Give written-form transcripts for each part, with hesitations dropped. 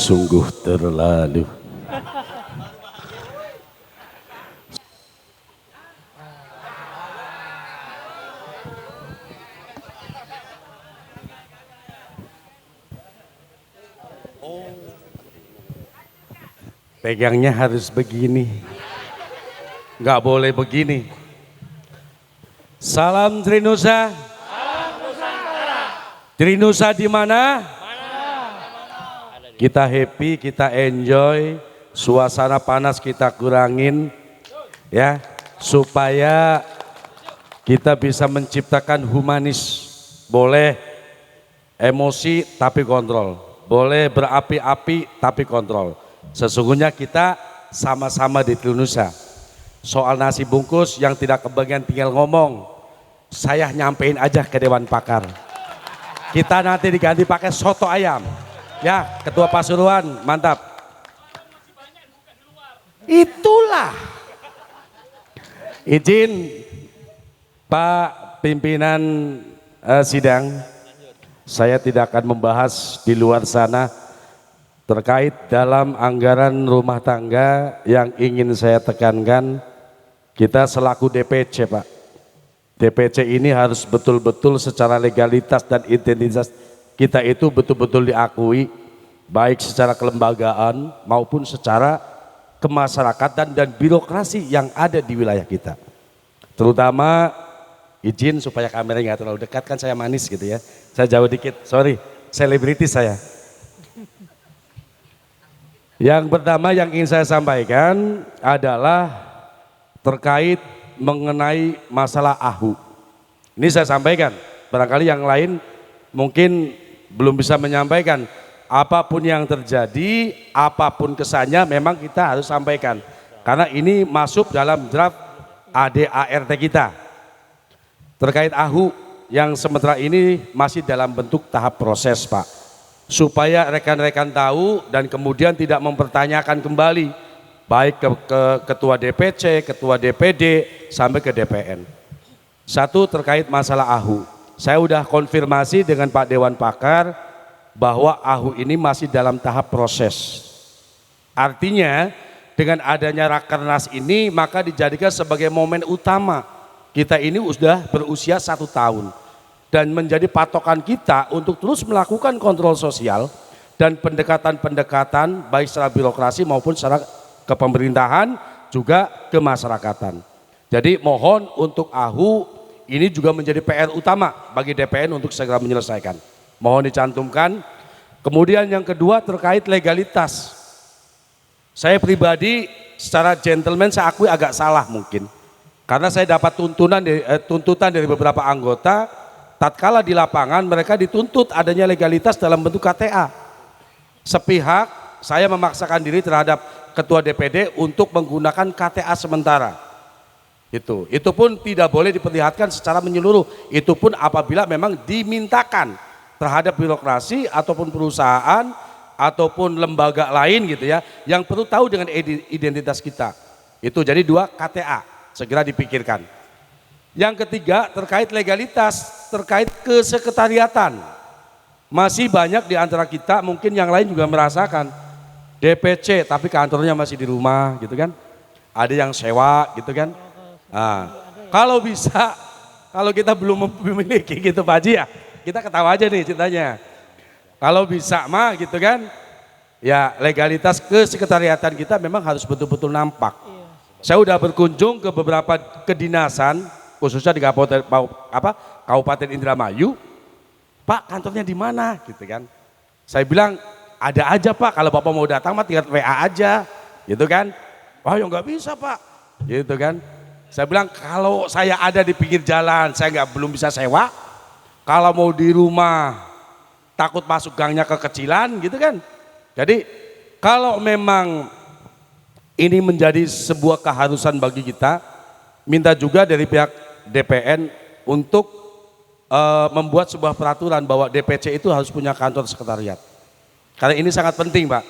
sungguh terlalu. Pegangnya harus begini, nggak boleh begini. Salam Trinusa. Trinusa di mana? Kita happy, kita enjoy, suasana panas kita kurangin, ya, supaya kita bisa menciptakan humanis. Boleh emosi tapi kontrol, boleh berapi-api tapi kontrol. Sesungguhnya kita sama-sama di Trinusa. Soal nasi bungkus yang tidak kebagian tinggal ngomong, saya nyampein aja ke Dewan Pakar. Kita nanti diganti pakai soto ayam. Ya, Ketua Pasuruan, mantap. Itulah. Izin Pak Pimpinan Sidang, saya tidak akan membahas di luar sana terkait dalam anggaran rumah tangga. Yang ingin saya tekankan, kita selaku DPC Pak, DPC ini harus betul-betul secara legalitas dan identitas kita itu betul-betul diakui, baik secara kelembagaan maupun secara kemasyarakatan dan birokrasi yang ada di wilayah kita. Terutama, izin supaya kameranya nggak terlalu dekat, kan saya manis gitu ya, saya jauh dikit, sorry, selebritis saya. Yang pertama yang ingin saya sampaikan adalah terkait mengenai masalah AHU. Ini saya sampaikan, barangkali yang lain mungkin belum bisa menyampaikan. Apapun yang terjadi, apapun kesannya memang kita harus sampaikan. Karena ini masuk dalam draft ADART kita. Terkait AHU yang sementara ini masih dalam bentuk tahap proses Pak. Supaya rekan-rekan tahu dan kemudian tidak mempertanyakan kembali baik ke ketua DPC, ketua DPD, sampai ke DPN. Satu, terkait masalah AHU. Saya sudah konfirmasi dengan Pak Dewan Pakar bahwa AHU ini masih dalam tahap proses. Artinya dengan adanya Rakernas ini maka dijadikan sebagai momen utama. Kita ini sudah berusia 1 tahun dan menjadi patokan kita untuk terus melakukan kontrol sosial dan pendekatan-pendekatan baik secara birokrasi maupun secara kepemerintahan juga kemasyarakatan. Jadi mohon untuk AHU ini juga menjadi PR utama bagi DPN untuk segera menyelesaikan. Mohon dicantumkan. Kemudian yang kedua terkait legalitas. Saya pribadi secara gentleman saya akui agak salah mungkin. Karena saya dapat tuntutan dari beberapa anggota, tatkala di lapangan mereka dituntut adanya legalitas dalam bentuk KTA. Sepihak saya memaksakan diri terhadap ketua DPD untuk menggunakan KTA sementara. Itu pun tidak boleh diperlihatkan secara menyeluruh. Itu pun apabila memang dimintakan terhadap birokrasi ataupun perusahaan ataupun lembaga lain gitu ya, yang perlu tahu dengan identitas kita. Itu jadi 2 KTA, segera dipikirkan. Yang ketiga terkait legalitas, terkait kesekretariatan. Masih banyak di antara kita, mungkin yang lain juga merasakan DPC tapi kantornya masih di rumah gitu kan. Ada yang sewa gitu kan. Nah, kalau bisa, kalau kita belum memiliki gitu Pak Haji ya, kita ketawa aja nih ceritanya. Kalau bisa mah gitu kan, ya legalitas kesekretariatan kita memang harus betul-betul nampak. Saya udah berkunjung ke beberapa kedinasan, khususnya di Kabupaten Indramayu. Pak, kantornya di mana? Gitu kan. Saya bilang, ada aja Pak, kalau Bapak mau datang mah tinggal WA aja, gitu kan. Wah ya nggak bisa Pak, gitu kan. Saya bilang kalau saya ada di pinggir jalan, saya belum bisa sewa. Kalau mau di rumah, takut masuk gangnya kekecilan, gitu kan. Jadi kalau memang ini menjadi sebuah keharusan bagi kita, minta juga dari pihak DPN untuk membuat sebuah peraturan bahwa DPC itu harus punya kantor sekretariat. Karena ini sangat penting Pak,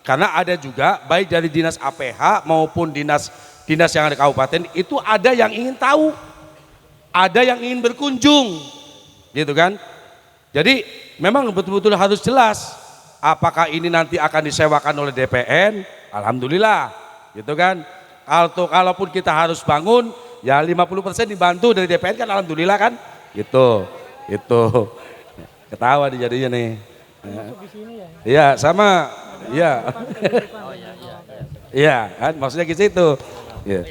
karena ada juga baik dari dinas APH maupun dinas yang ada kabupaten itu ada yang ingin tahu, ada yang ingin berkunjung, gitu kan. Jadi memang betul-betul harus jelas Apakah ini nanti akan disewakan oleh DPN? Alhamdulillah, gitu kan. Kalaupun kita harus bangun, ya 50% dibantu dari DPN kan, alhamdulillah kan. Gitu, itu. Ketawa nih jadinya nih. Iya, sama. Iya. Iya, kan maksudnya ke situ. Ya.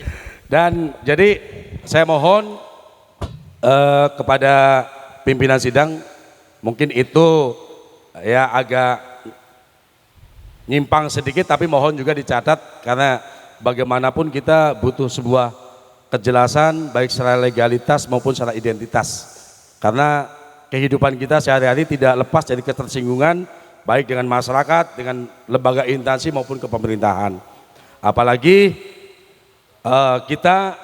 Dan jadi saya mohon kepada pimpinan sidang, mungkin itu ya agak nyimpang sedikit, tapi mohon juga dicatat karena bagaimanapun kita butuh sebuah kejelasan baik secara legalitas maupun secara identitas, karena kehidupan kita sehari-hari tidak lepas dari ketersinggungan baik dengan masyarakat, dengan lembaga instansi maupun kepemerintahan. Apalagi kita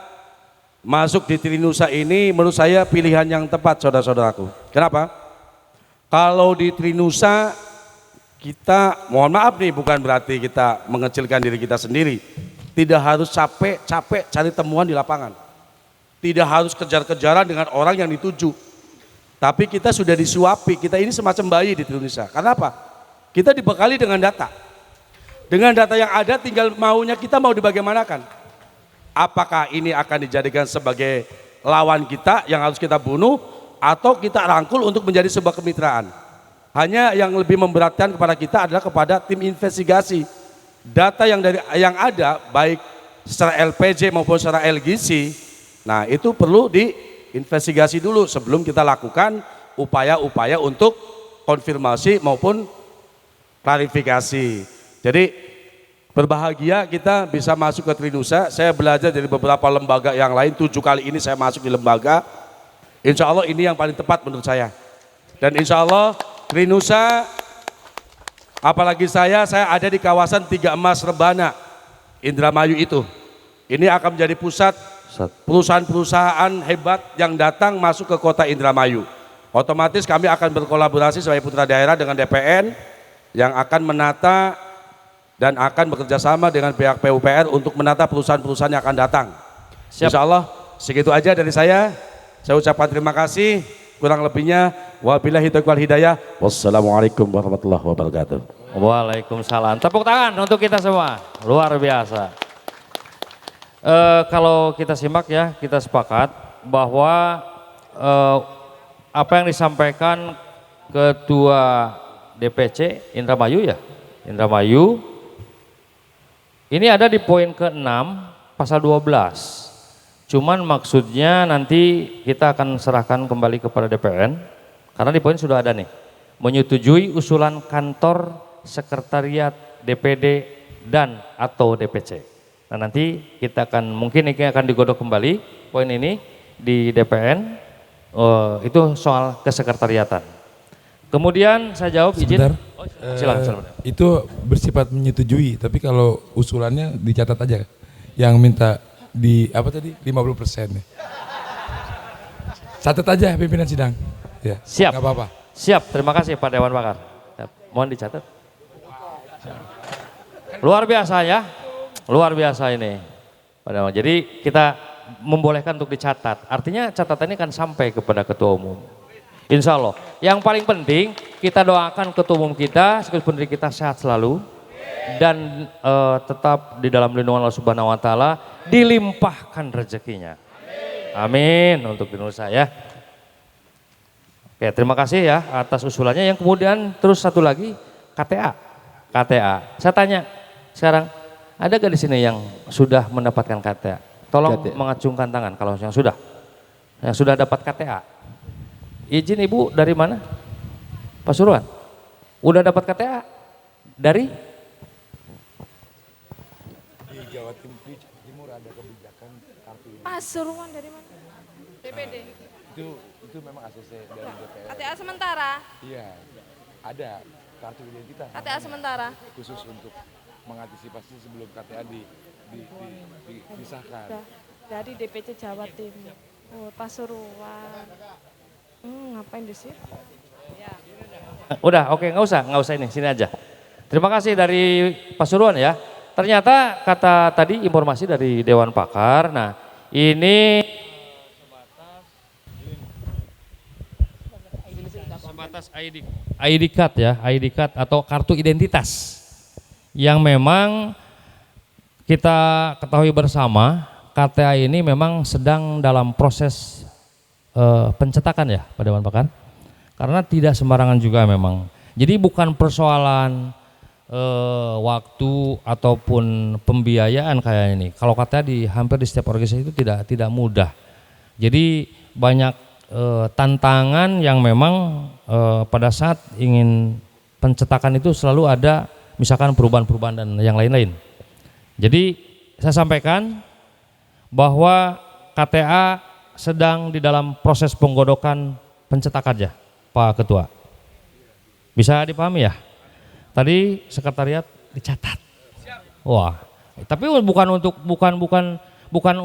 masuk di Trinusa ini menurut saya pilihan yang tepat, saudara-saudaraku. Kenapa? Kalau di Trinusa kita, mohon maaf nih, bukan berarti kita mengecilkan diri kita sendiri. Tidak harus capek-capek cari temuan di lapangan. Tidak harus kejar-kejaran dengan orang yang dituju. Tapi kita sudah disuapi, kita ini semacam bayi di Indonesia. Karena apa? Kita dibekali dengan data. Dengan data yang ada tinggal maunya kita mau dibagaimanakan. Apakah ini akan dijadikan sebagai lawan kita yang harus kita bunuh, atau kita rangkul untuk menjadi sebuah kemitraan. Hanya yang lebih memberatkan kepada kita adalah kepada tim investigasi. Data yang ada baik secara LPJ maupun secara LGC, nah itu perlu diinvestigasi dulu sebelum kita lakukan upaya-upaya untuk konfirmasi maupun klarifikasi. Jadi berbahagia kita bisa masuk ke Trinusa. Saya belajar dari beberapa lembaga yang lain, 7 kali ini saya masuk di lembaga. Insya Allah ini yang paling tepat menurut saya. Dan insya Allah Trinusa, apalagi saya ada di kawasan 3 Emas Rebana, Indramayu itu. Ini akan menjadi pusat perusahaan-perusahaan hebat yang datang masuk ke kota Indramayu. Otomatis kami akan berkolaborasi sebagai putra daerah dengan DPN yang akan menata dan akan bekerja sama dengan pihak PUPR untuk menata perusahaan-perusahaan yang akan datang. Insya Allah segitu aja dari saya. Saya ucapkan terima kasih. Kurang lebihnya wabillahi taufiq wal hidayah. Wassalamualaikum warahmatullahi wabarakatuh. Waalaikumsalam. Tepuk tangan untuk kita semua. Luar biasa. Kalau kita simak ya, kita sepakat bahwa apa yang disampaikan Ketua DPC Indramayu ya, Indramayu, ini ada di poin ke-6 pasal 12. Cuman maksudnya nanti kita akan serahkan kembali kepada DPN, karena di poin sudah ada nih, menyetujui usulan kantor sekretariat DPD dan atau DPC. Nah nanti kita akan, mungkin ini akan digodok kembali poin ini di DPN, itu soal kesekretariatan. Kemudian saya jawab, izin. Silakan. Itu bersifat menyetujui, tapi kalau usulannya dicatat aja, yang minta di apa tadi 50%. Catat aja pimpinan sidang. Ya, siap. Gak apa-apa. Siap. Terima kasih Pak Dewan Pakar. Mohon dicatat. Luar biasa ya. Luar biasa ini. Pak Dewan. Jadi kita membolehkan untuk dicatat. Artinya catatan ini kan sampai kepada Ketua Umum. Insya Allah. Yang paling penting kita doakan Ketua Umum kita, sekaligus kita sehat selalu. Dan tetap di dalam lindungan Allah Subhanahu wa taala, dilimpahkan rezekinya. Amin untuk Indonesia ya. Oke, terima kasih ya atas usulannya. Yang kemudian terus satu lagi KTA. KTA. Saya tanya sekarang, ada gak di sini yang sudah mendapatkan KTA? Tolong mengacungkan tangan kalau yang sudah. Yang sudah dapat KTA. Izin Ibu dari mana? Pasuruan. Udah dapat KTA? Dari Jawa Timur ada kebijakan kartu ini. Pasuruan dari mana? DPD. Itu memang ACC dari DPR. KTA sementara. Iya, ada kartu identitas. KTA sementara. Khusus untuk mengantisipasi sebelum KTA disahkan. Dari DPC Jawa Timur. Oh, Pasuruan. Ngapain di situ? Ya. Udah, oke, nggak usah ini, sini aja. Terima kasih dari Pasuruan ya. Ternyata kata tadi informasi dari Dewan Pakar, nah ini sebatas ID. ID card ya, ID card atau kartu identitas yang memang kita ketahui bersama KTA ini memang sedang dalam proses pencetakan ya Pak Dewan Pakar, karena tidak sembarangan juga memang. Jadi bukan persoalan waktu ataupun pembiayaan kayak ini. Kalau KTA hampir di setiap organisasi itu tidak mudah. Jadi banyak tantangan yang memang pada saat ingin pencetakan itu selalu ada misalkan perubahan-perubahan dan yang lain-lain. Jadi saya sampaikan bahwa KTA sedang di dalam proses penggodokan pencetakan ya Pak Ketua. Bisa dipahami ya? Tadi sekretariat dicatat. Wah, tapi bukan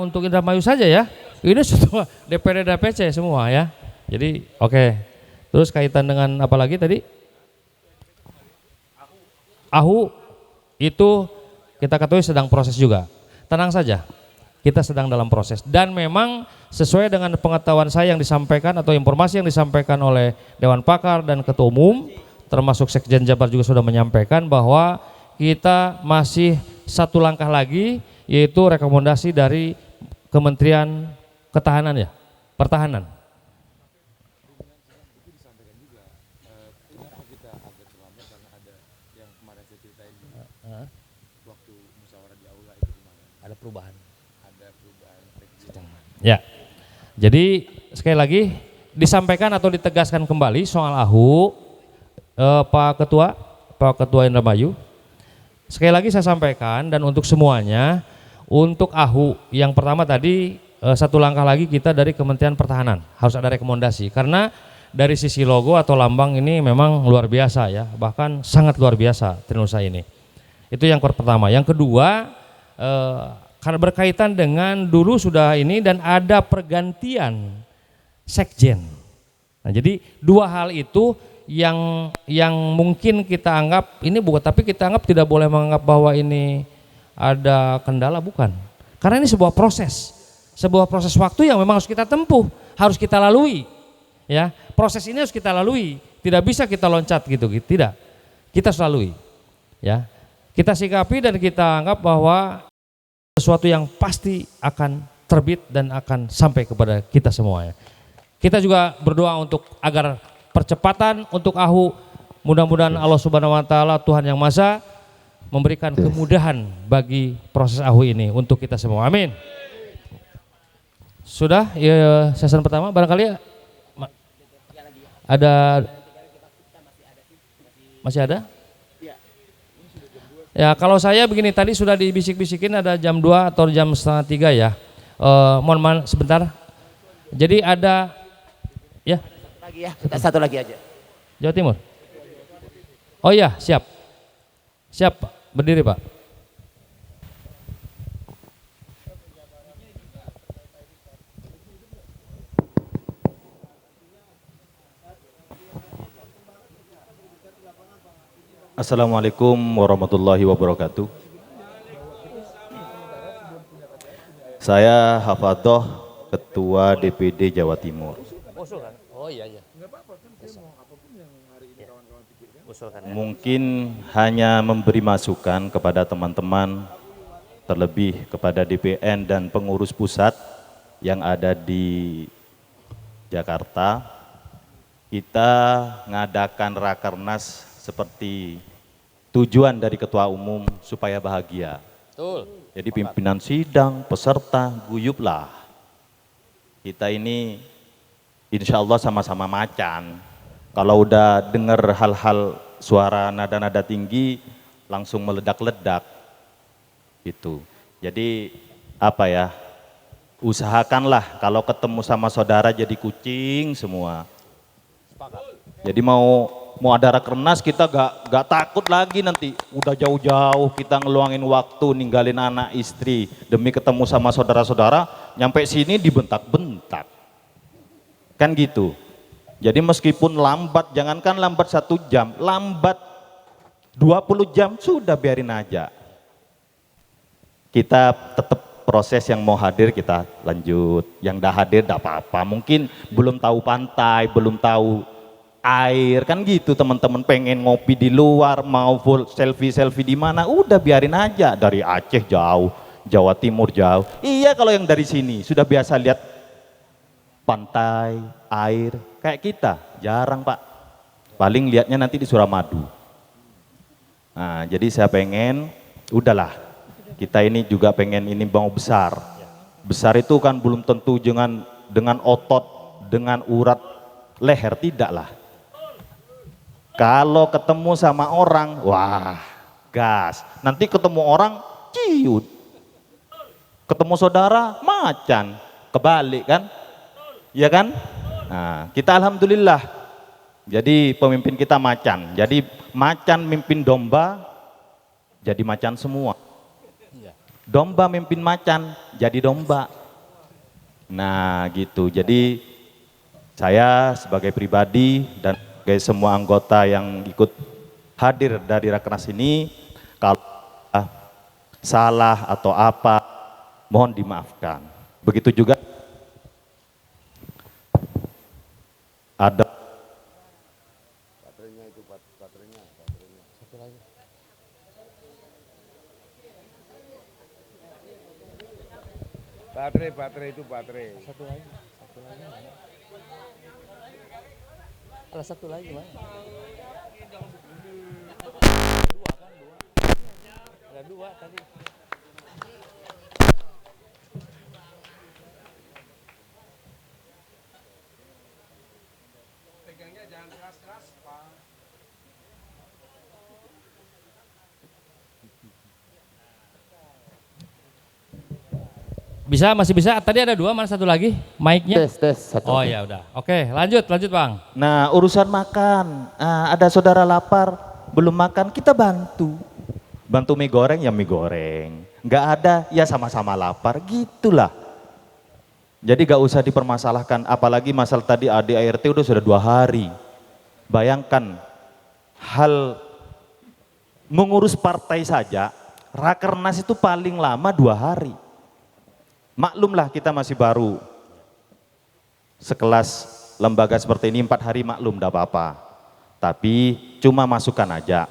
untuk Indramayu saja ya. Ini semua DPD DPC semua ya. Jadi oke. Terus kaitan dengan apa lagi tadi? AHU itu kita ketahui sedang proses juga. Tenang saja. Kita sedang dalam proses dan memang sesuai dengan pengetahuan saya yang disampaikan atau informasi yang disampaikan oleh Dewan Pakar dan Ketua Umum termasuk Sekjen Jabar juga sudah menyampaikan bahwa kita masih satu langkah lagi yaitu rekomendasi dari Kementerian Ketahanan ya, Pertahanan. Ada perubahan. Ya, jadi sekali lagi disampaikan atau ditegaskan kembali soal AHU Pak Ketua Indramayu. Sekali lagi saya sampaikan dan untuk semuanya, untuk AHU yang pertama tadi satu langkah lagi kita dari Kementerian Pertahanan harus ada rekomendasi karena dari sisi logo atau lambang ini memang luar biasa ya, bahkan sangat luar biasa Trinusa ini. Itu yang pertama. Yang kedua karena berkaitan dengan dulu sudah ini dan ada pergantian sekjen. Nah, jadi dua hal itu yang mungkin kita anggap ini bukan, tapi kita anggap tidak boleh menganggap bahwa ini ada kendala, bukan. Karena ini sebuah proses waktu yang memang harus kita tempuh, harus kita lalui. Ya, proses ini harus kita lalui, tidak bisa kita loncat gitu, tidak. Kita harus lalui. Ya, kita sikapi dan kita anggap bahwa sesuatu yang pasti akan terbit dan akan sampai kepada kita semuanya. Kita juga berdoa untuk agar percepatan untuk AHU, mudah-mudahan Allah Subhanahu wa taala Tuhan yang Maha Esa memberikan kemudahan bagi proses AHU ini untuk kita semua. Amin. Sudah ya, sesi pertama barangkali ada masih ada? Ya, kalau saya begini, tadi sudah dibisik-bisikin ada jam 2 atau jam setengah 3 ya. Mohon maaf sebentar. Jadi ada ya. Lagi ya, kita satu lagi aja. Jawa Timur. Oh iya, siap. Siap, Pak. Berdiri, Pak. Assalamualaikum warahmatullahi wabarakatuh. Saya Hafadoh, Ketua DPD Jawa Timur. Oh iya. Mungkin hanya memberi masukan kepada teman-teman, terlebih kepada DPN dan pengurus pusat yang ada di Jakarta. Kita ngadakan rakernas seperti tujuan dari Ketua Umum supaya bahagia. Betul. Jadi pimpinan sidang, peserta, guyuplah. Kita ini insya Allah sama-sama macan. Kalau udah dengar hal-hal suara nada-nada tinggi langsung meledak-ledak. Itu. Jadi apa ya, usahakanlah kalau ketemu sama saudara jadi kucing semua. Jadi mau ada rakernas kita gak takut lagi nanti, udah jauh-jauh kita ngeluangin waktu ninggalin anak istri demi ketemu sama saudara-saudara, nyampe sini dibentak-bentak kan gitu. Jadi meskipun lambat, jangankan lambat 1 jam, lambat 20 jam sudah biarin aja. Kita tetap proses, yang mau hadir kita lanjut, yang dah hadir dah apa-apa, mungkin belum tahu pantai, belum tahu air, kan gitu teman-teman pengen ngopi di luar, mau full selfie di mana, udah biarin aja. Dari Aceh jauh, Jawa Timur jauh. Iya kalau yang dari sini sudah biasa lihat pantai, air, kayak kita jarang Pak. Paling lihatnya nanti di Suramadu. Nah, jadi saya pengen, udahlah, kita ini juga pengen ini mau besar. Besar itu kan belum tentu dengan otot, dengan urat leher, tidak lah. Kalau ketemu sama orang, wah gas. Nanti ketemu orang, ciut. Ketemu saudara, macan. Kebalik kan? Ya kan? Nah, kita alhamdulillah. Jadi pemimpin kita macan. Jadi macan mimpin domba, jadi macan semua. Domba mimpin macan, jadi domba. Nah gitu, jadi saya sebagai pribadi dan sebagai semua anggota yang ikut hadir dari Rakernas ini, kalau salah atau apa, mohon dimaafkan. Begitu juga ada baterai itu baterai. Ada satu lagi mana? Ada dua tadi. Pegangnya jangan keras-keras, Pak. Bisa, masih bisa. Tadi ada dua, mana satu lagi? Mic-nya? Tes satu. Oh ya udah. Oke, lanjut Bang. Nah urusan makan, ada saudara lapar, belum makan, kita bantu. Bantu mie goreng ya mie goreng, nggak ada ya sama-sama lapar, gitulah. Jadi gak usah dipermasalahkan, apalagi masalah tadi ADART udah sudah 2 hari. Bayangkan, hal mengurus partai saja, Rakernas itu paling lama 2 hari. Maklumlah kita masih baru, sekelas lembaga seperti ini 4 hari maklum, tidak apa-apa. Tapi cuma masukan aja.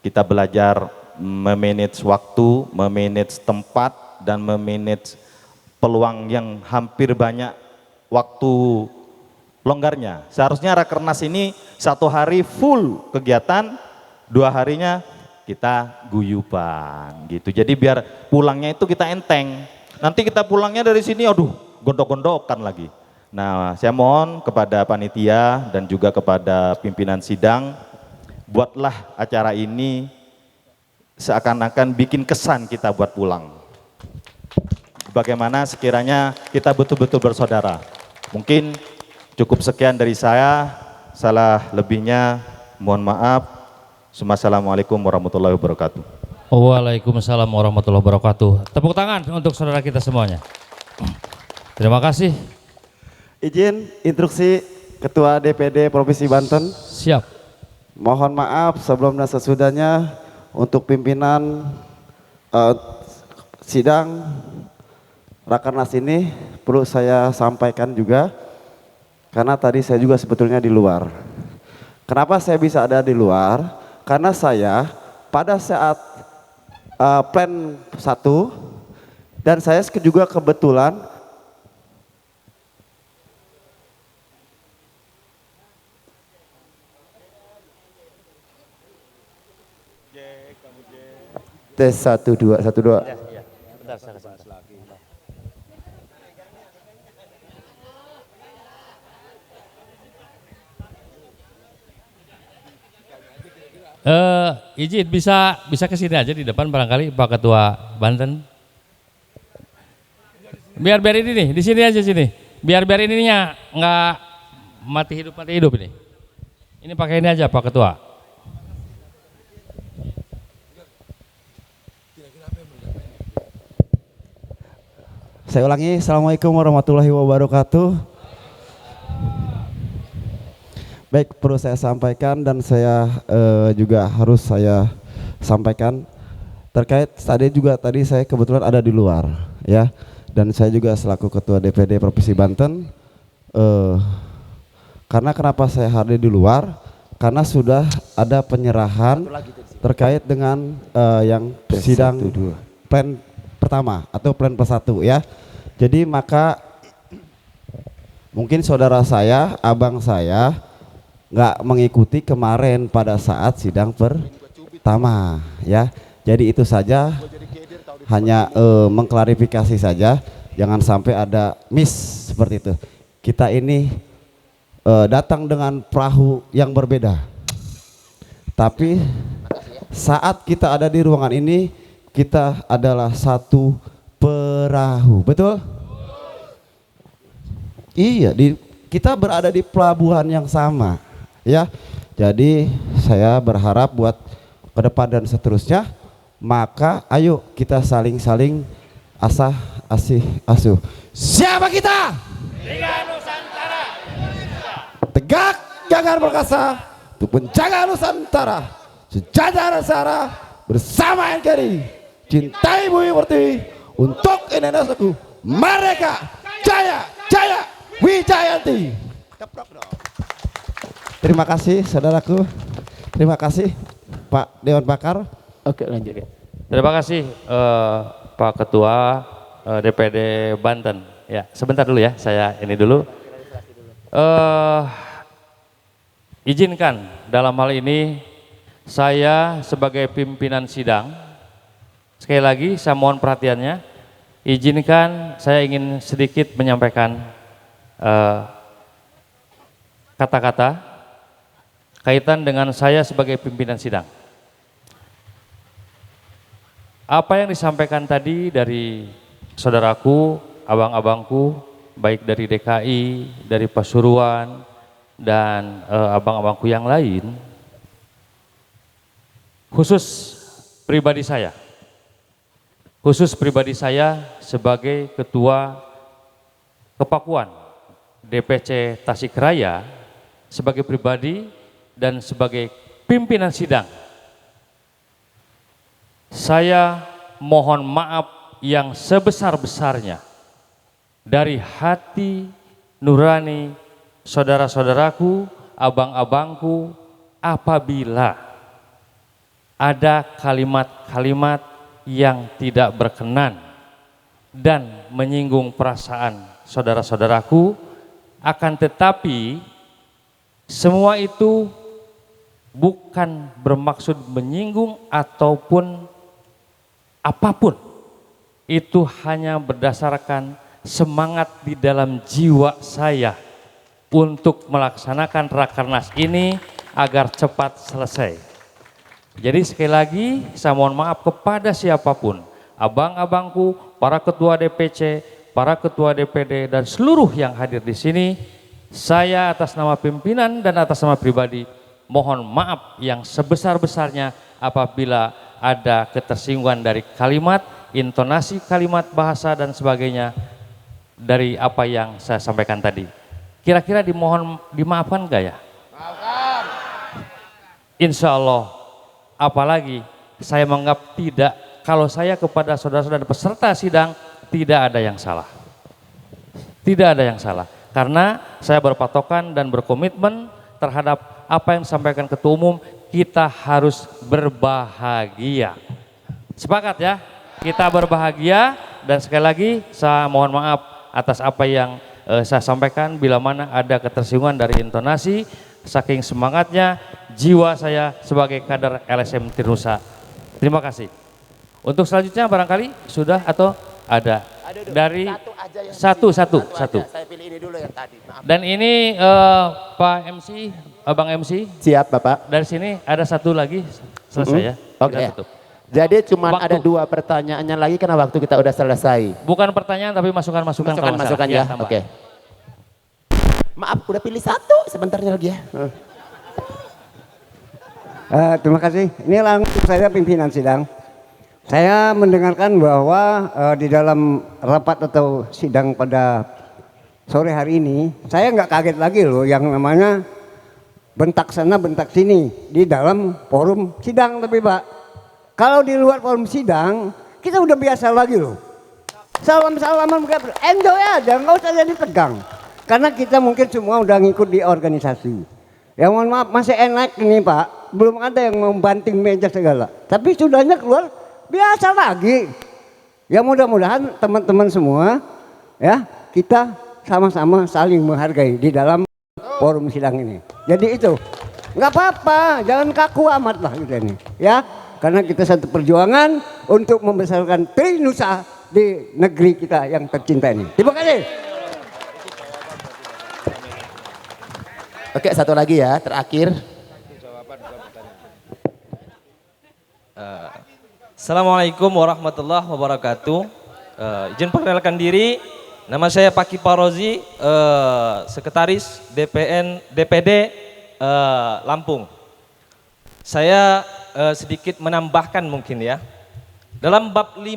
Kita belajar memanage waktu, memanage tempat, dan memanage peluang yang hampir banyak waktu longgarnya. Seharusnya Rakernas ini 1 hari full kegiatan, 2 harinya kita guyuban gitu. Jadi biar pulangnya itu kita enteng. Nanti kita pulangnya dari sini, aduh gondok-gondokan lagi. Nah, saya mohon kepada panitia dan juga kepada pimpinan sidang, buatlah acara ini seakan-akan bikin kesan kita buat pulang. Bagaimana sekiranya kita betul-betul bersaudara. Mungkin cukup sekian dari saya, salah lebihnya mohon maaf. Assalamualaikum warahmatullahi wabarakatuh. Waalaikumsalam warahmatullahi wabarakatuh. Tepuk tangan untuk saudara kita semuanya. Terima kasih. Izin instruksi Ketua DPD Provinsi Banten. Siap. Mohon maaf sebelum dan sesudahnya untuk pimpinan sidang Rakernas ini perlu saya sampaikan juga, karena tadi saya juga sebetulnya di luar. Kenapa saya bisa ada di luar? Karena saya pada saat plan 1 dan saya juga kebetulan tes 1 2 1 2. Bentar, saya kasih. Izin bisa ke sini aja di depan barangkali Pak Ketua Banten. Biar ini nih, di sini aja sini. Biar ininya nggak mati hidup ini. Ini pakai ini aja Pak Ketua. Saya ulangi, Assalamualaikum warahmatullahi wabarakatuh. Baik, perlu saya sampaikan dan saya juga harus saya sampaikan terkait tadi saya kebetulan ada di luar ya, dan saya juga selaku Ketua DPD Provinsi Banten Karena kenapa saya hadir di luar? Karena sudah ada penyerahan terkait dengan yang sidang plan pertama atau plan +1 ya. Jadi maka mungkin saudara saya, abang saya nggak mengikuti kemarin pada saat sidang pertama ya. Jadi itu saja, hanya mengklarifikasi saja, jangan sampai ada miss seperti itu. Kita ini datang dengan perahu yang berbeda, tapi saat kita ada di ruangan ini kita adalah satu perahu, betul? Iya, kita berada di pelabuhan yang sama ya. Jadi saya berharap buat ke depan dan seterusnya, maka ayo kita saling-saling asah asih asuh. Siapa kita? Tegak jangan perkasa untuk menjaga Nusantara sejajar Sara bersama NKRI, cintai bumi pertiwi untuk Indonesiaku merdeka jaya jaya Wijayanti. Terima kasih saudaraku, terima kasih Pak Dewan Pakar. Oke, lanjut ya. Terima kasih Pak Ketua DPD Banten. Ya, sebentar dulu ya, saya ini dulu. Izinkan dalam hal ini saya sebagai pimpinan sidang, sekali lagi saya mohon perhatiannya, izinkan saya ingin sedikit menyampaikan kata-kata kaitan dengan saya sebagai pimpinan sidang. Apa yang disampaikan tadi dari saudaraku, abang-abangku, baik dari DKI, dari Pasuruan, dan abang-abangku yang lain, khusus pribadi saya sebagai Ketua Kepakuan DPC Tasikmalaya, sebagai pribadi dan sebagai pimpinan sidang, saya mohon maaf yang sebesar-besarnya dari hati nurani saudara-saudaraku, abang-abangku, apabila ada kalimat-kalimat yang tidak berkenan dan menyinggung perasaan saudara-saudaraku, akan tetapi semua itu bukan bermaksud menyinggung ataupun apapun. Itu hanya berdasarkan semangat di dalam jiwa saya untuk melaksanakan Rakernas ini agar cepat selesai. Jadi sekali lagi saya mohon maaf kepada siapapun, abang-abangku, para ketua DPC, para ketua DPD dan seluruh yang hadir di sini. Saya atas nama pimpinan dan atas nama pribadi mohon maaf yang sebesar-besarnya apabila ada ketersinggungan dari kalimat, intonasi kalimat, bahasa dan sebagainya dari apa yang saya sampaikan tadi. Kira-kira dimohon dimaafkan enggak ya? Maafkan. Insya Allah, apalagi saya menganggap tidak, kalau saya kepada saudara-saudara peserta sidang tidak ada yang salah. Tidak ada yang salah. Karena saya berpatokan dan berkomitmen terhadap apa yang disampaikan Ketua Umum, kita harus berbahagia. Sepakat ya? Kita berbahagia dan sekali lagi saya mohon maaf atas apa yang saya sampaikan bila mana ada ketersinggungan dari intonasi, saking semangatnya jiwa saya sebagai kader LSM Tirnusa. Terima kasih. Untuk selanjutnya barangkali sudah atau ada dari satu. Saya pilih ini dulu yang tadi. Maaf. Dan ini Pak MC, Abang MC. Siap Bapak. Dari sini ada satu lagi selesai ya. Oke. Kita tutup. Jadi cuma Waktu. ada 2 pertanyaannya lagi karena waktu kita udah selesai. Bukan pertanyaan tapi masukan-masukan. kalau nggak Masukan salah. ya. Tambah. Oke. Maaf udah pilih 1, sebentarnya lagi ya. Terima kasih. Ini langsung saya pimpinan sidang. Saya mendengarkan bahwa di dalam rapat atau sidang pada sore hari ini, saya nggak kaget lagi loh yang namanya bentak sana bentak sini di dalam forum sidang. Tapi Pak, kalau di luar forum sidang kita udah biasa lagi loh. Salam-salaman enjoy aja, nggak usah jadi tegang. karena kita mungkin semua udah ngikut di organisasi. Ya mohon maaf masih enak ini Pak, belum ada yang membanting meja segala. Tapi sudahnya keluar biasa lagi. Ya mudah-mudahan teman-teman semua ya kita sama-sama saling menghargai di dalam forum sidang ini. Jadi itu nggak apa-apa, jangan kaku amat lah kita ini ya. Karena kita satu perjuangan untuk membesarkan Trinusa di negeri kita yang tercinta ini. Terima kasih. Oke, satu lagi ya, terakhir. Assalamualaikum warahmatullahi wabarakatuh. Izin perkenalkan diri, nama saya Paki Parozi, Sekretaris DPD Lampung. Saya sedikit menambahkan mungkin ya. Dalam bab 5,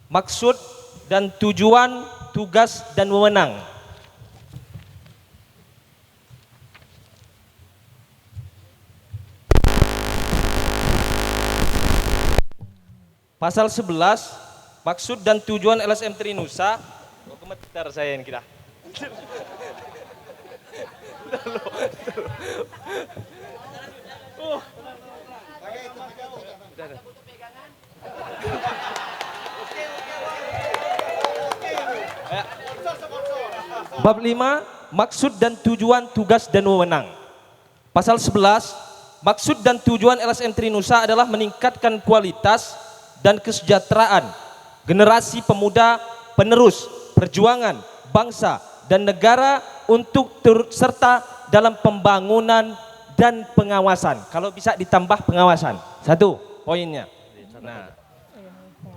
maksud dan tujuan, tugas dan wewenang. Pasal 11, maksud dan tujuan LSM Trinusa. Oh, gemetar saya ini kita. Bab 5, maksud dan tujuan, tugas dan wewenang. Pasal 11, maksud dan tujuan LSM Trinusa adalah meningkatkan kualitas dan kesejahteraan generasi pemuda penerus perjuangan bangsa dan negara untuk turut serta dalam pembangunan dan pengawasan. Kalau bisa ditambah pengawasan. Satu poinnya. Nah,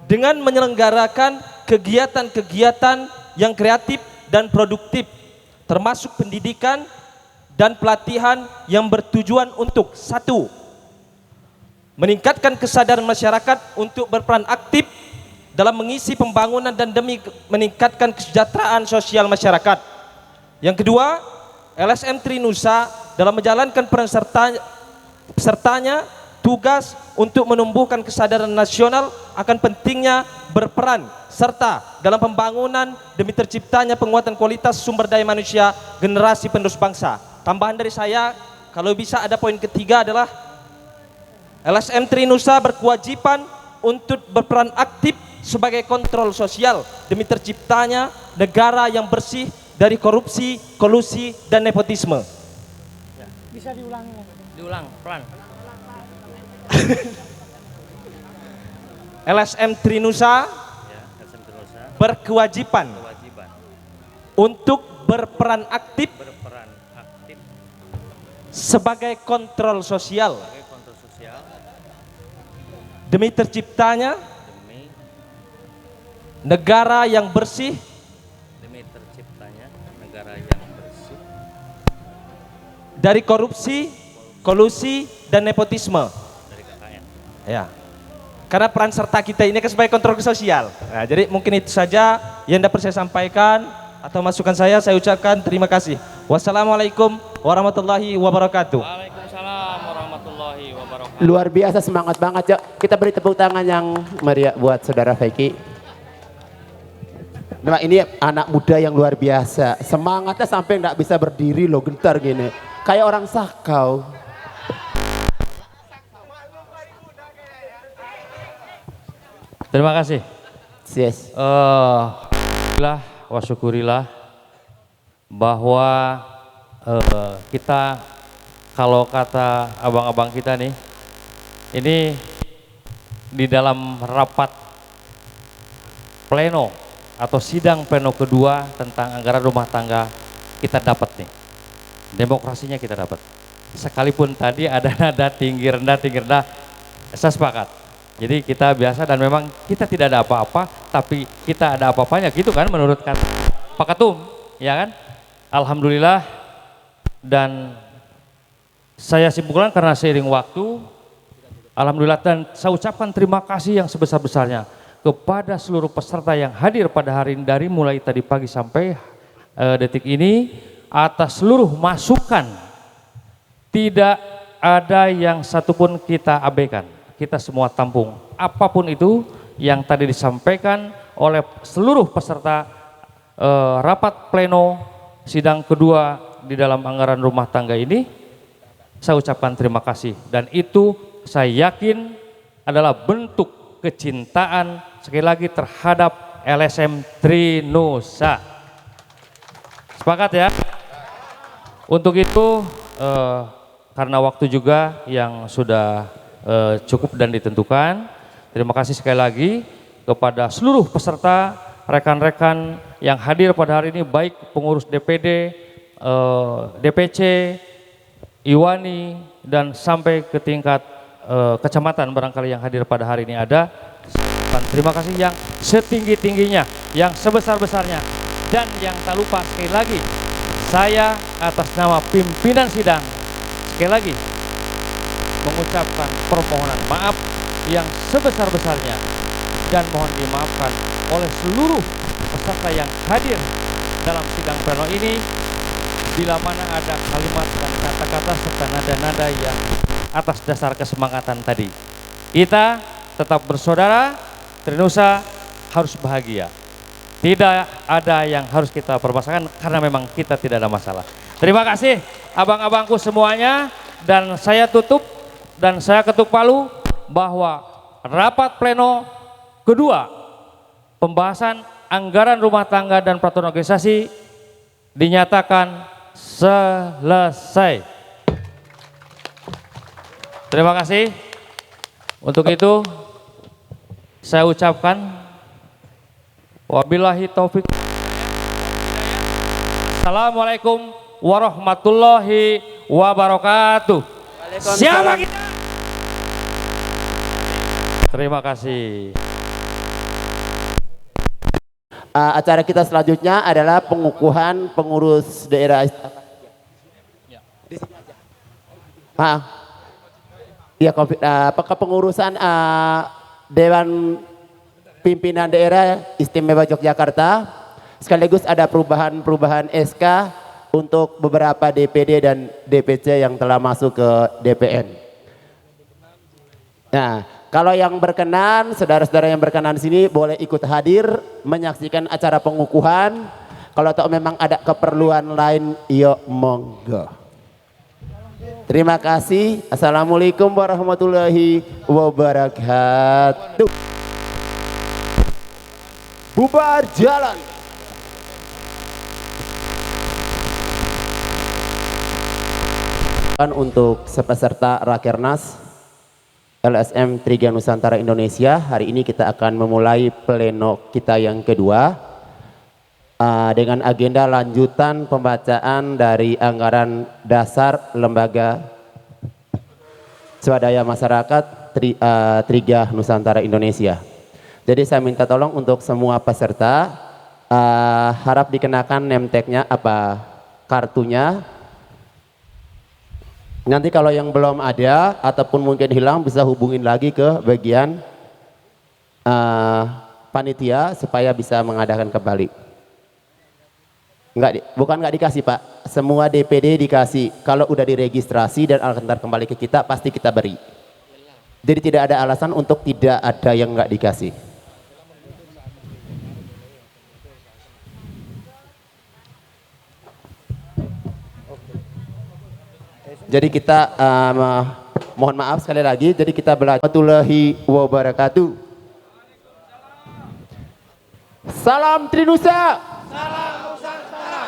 dengan menyelenggarakan kegiatan-kegiatan yang kreatif dan produktif, termasuk pendidikan dan pelatihan yang bertujuan untuk satu, meningkatkan kesadaran masyarakat untuk berperan aktif dalam mengisi pembangunan dan demi meningkatkan kesejahteraan sosial masyarakat. Yang kedua, LSM Trinusa dalam menjalankan peran sertanya tugas untuk menumbuhkan kesadaran nasional akan pentingnya berperan serta dalam pembangunan demi terciptanya penguatan kualitas sumber daya manusia generasi penerus bangsa. Tambahan dari saya, kalau bisa ada poin ketiga adalah LSM Trinusa berkewajiban untuk berperan aktif sebagai kontrol sosial demi terciptanya negara yang bersih dari korupsi, kolusi, dan nepotisme. Bisa diulangi. Diulang, pelan. LSM Trinusa berkewajiban untuk berperan aktif sebagai kontrol sosial demi terciptanya negara yang bersih dari korupsi, kolusi, dan nepotisme. Ya, karena peran serta kita ini kan sebagai kontrol sosial. Nah, jadi mungkin itu saja yang dapat saya sampaikan atau masukan saya ucapkan terima kasih. Wassalamualaikum warahmatullahi wabarakatuh. Waalaikumsalam warahmatullahi wabarakatuh. Luar biasa, semangat banget, Cok. Kita beri tepuk tangan yang meriah buat Saudara Feki. Nah, ini anak muda yang luar biasa. Semangatnya sampai nggak bisa berdiri loh, gentar gini. Kayak orang sakau. Terima kasih. Yes. Alhamdulillah wa syukurillah bahwa kita, kalau kata abang-abang kita nih, ini di dalam rapat pleno atau sidang pleno kedua tentang anggaran rumah tangga kita dapat nih, demokrasinya kita dapat. Sekalipun tadi ada nada tinggi rendah, saya sepakat. Jadi kita biasa dan memang kita tidak ada apa-apa, tapi kita ada apa-apanya gitu kan menurut kata Pak Ketum, ya kan? Alhamdulillah, dan saya simpulkan karena seiring waktu, alhamdulillah, dan saya ucapkan terima kasih yang sebesar-besarnya kepada seluruh peserta yang hadir pada hari ini dari mulai tadi pagi sampai detik ini atas seluruh masukan. Tidak ada yang satupun kita abaikan. Kita semua tampung apapun itu yang tadi disampaikan oleh seluruh peserta rapat pleno sidang kedua di dalam anggaran rumah tangga ini, saya ucapkan terima kasih. Dan itu saya yakin adalah bentuk kecintaan sekali lagi terhadap LSM Trinusa. Sepakat ya? Untuk itu karena waktu juga yang sudah cukup dan ditentukan, terima kasih sekali lagi kepada seluruh peserta, rekan-rekan yang hadir pada hari ini, baik pengurus DPD, DPC, Iwani, dan sampai ke tingkat kecamatan barangkali yang hadir pada hari ini ada. Dan terima kasih yang setinggi-tingginya, yang sebesar-besarnya, dan yang tak lupa sekali lagi, saya atas nama pimpinan sidang sekali lagi mengucapkan permohonan maaf yang sebesar-besarnya dan mohon dimaafkan oleh seluruh peserta yang hadir dalam sidang pleno ini bila mana ada kalimat dan kata-kata serta nada-nada yang atas dasar kesemangatan tadi. Kita tetap bersaudara, Trinusa harus bahagia. Tidak ada yang harus kita permasalahkan karena memang kita tidak ada masalah. Terima kasih abang-abangku semuanya, dan saya tutup dan saya ketuk palu bahwa rapat pleno kedua pembahasan anggaran rumah tangga dan peraturan organisasi dinyatakan selesai. Terima kasih. Untuk itu saya ucapkan wabillahi taufik. Assalamualaikum warahmatullahi wabarakatuh. Siapa kita? Terima kasih. Acara kita selanjutnya adalah pengukuhan pengurus daerah. Ya, kepengurusan Dewan Pimpinan Daerah Istimewa Yogyakarta, sekaligus ada perubahan SK untuk beberapa DPD dan DPC yang telah masuk ke DPN. Nah, kalau yang berkenan, saudara-saudara yang berkenan sini boleh ikut hadir menyaksikan acara pengukuhan. Kalau tak memang ada keperluan lain, yuk monggo. Terima kasih. Assalamualaikum warahmatullahi wabarakatuh. Bubar jalan. Untuk peserta Rakernas LSM Triga Nusantara Indonesia, hari ini kita akan memulai pleno kita yang kedua dengan agenda lanjutan pembacaan dari anggaran dasar lembaga swadaya masyarakat Triga Nusantara Indonesia. Jadi saya minta tolong untuk semua peserta harap dikenakan name tag-nya apa kartunya. Nanti kalau yang belum ada ataupun mungkin hilang bisa hubungin lagi ke bagian panitia supaya bisa mengadakan kembali. Bukan nggak dikasih Pak, semua DPD dikasih. Kalau udah diregistrasi dan akan kembali ke kita pasti kita beri. Jadi tidak ada alasan untuk tidak ada yang nggak dikasih. Jadi kita mohon maaf sekali lagi. Jadi kita belajar warahmatullahi wabarakatuh. Salam Trinusa. Salam Nusantara.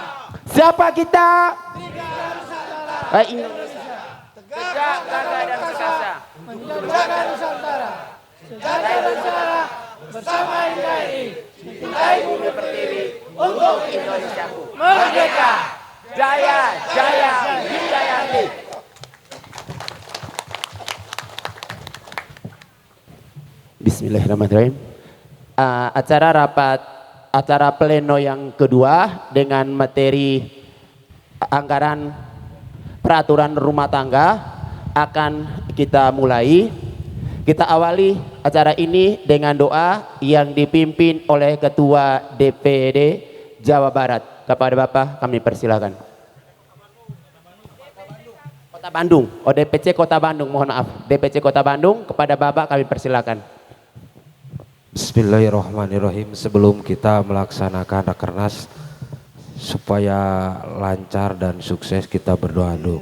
Siapa kita? Triga Nusantara. Indonesia. Tegak, gagah dan perkasa. Menjaga Nusantara. Sejahtera Nusantara bersama NKRI. Cintai bumi pertiwi untuk Indonesiaku. Merdeka. Jaya, jaya, Wijayanti. Bismillahirrahmanirrahim. Acara pleno yang kedua dengan materi anggaran peraturan rumah tangga akan kita mulai. Kita awali acara ini dengan doa yang dipimpin oleh Ketua DPD Jawa Barat. Kepada Bapak kami persilakan. Kota Bandung, DPC Kota Bandung, mohon maaf. DPC Kota Bandung, kepada Bapak kami persilakan. Bismillahirrahmanirrahim. Sebelum kita melaksanakan Rakernas, supaya lancar dan sukses. Kita berdoa dulu.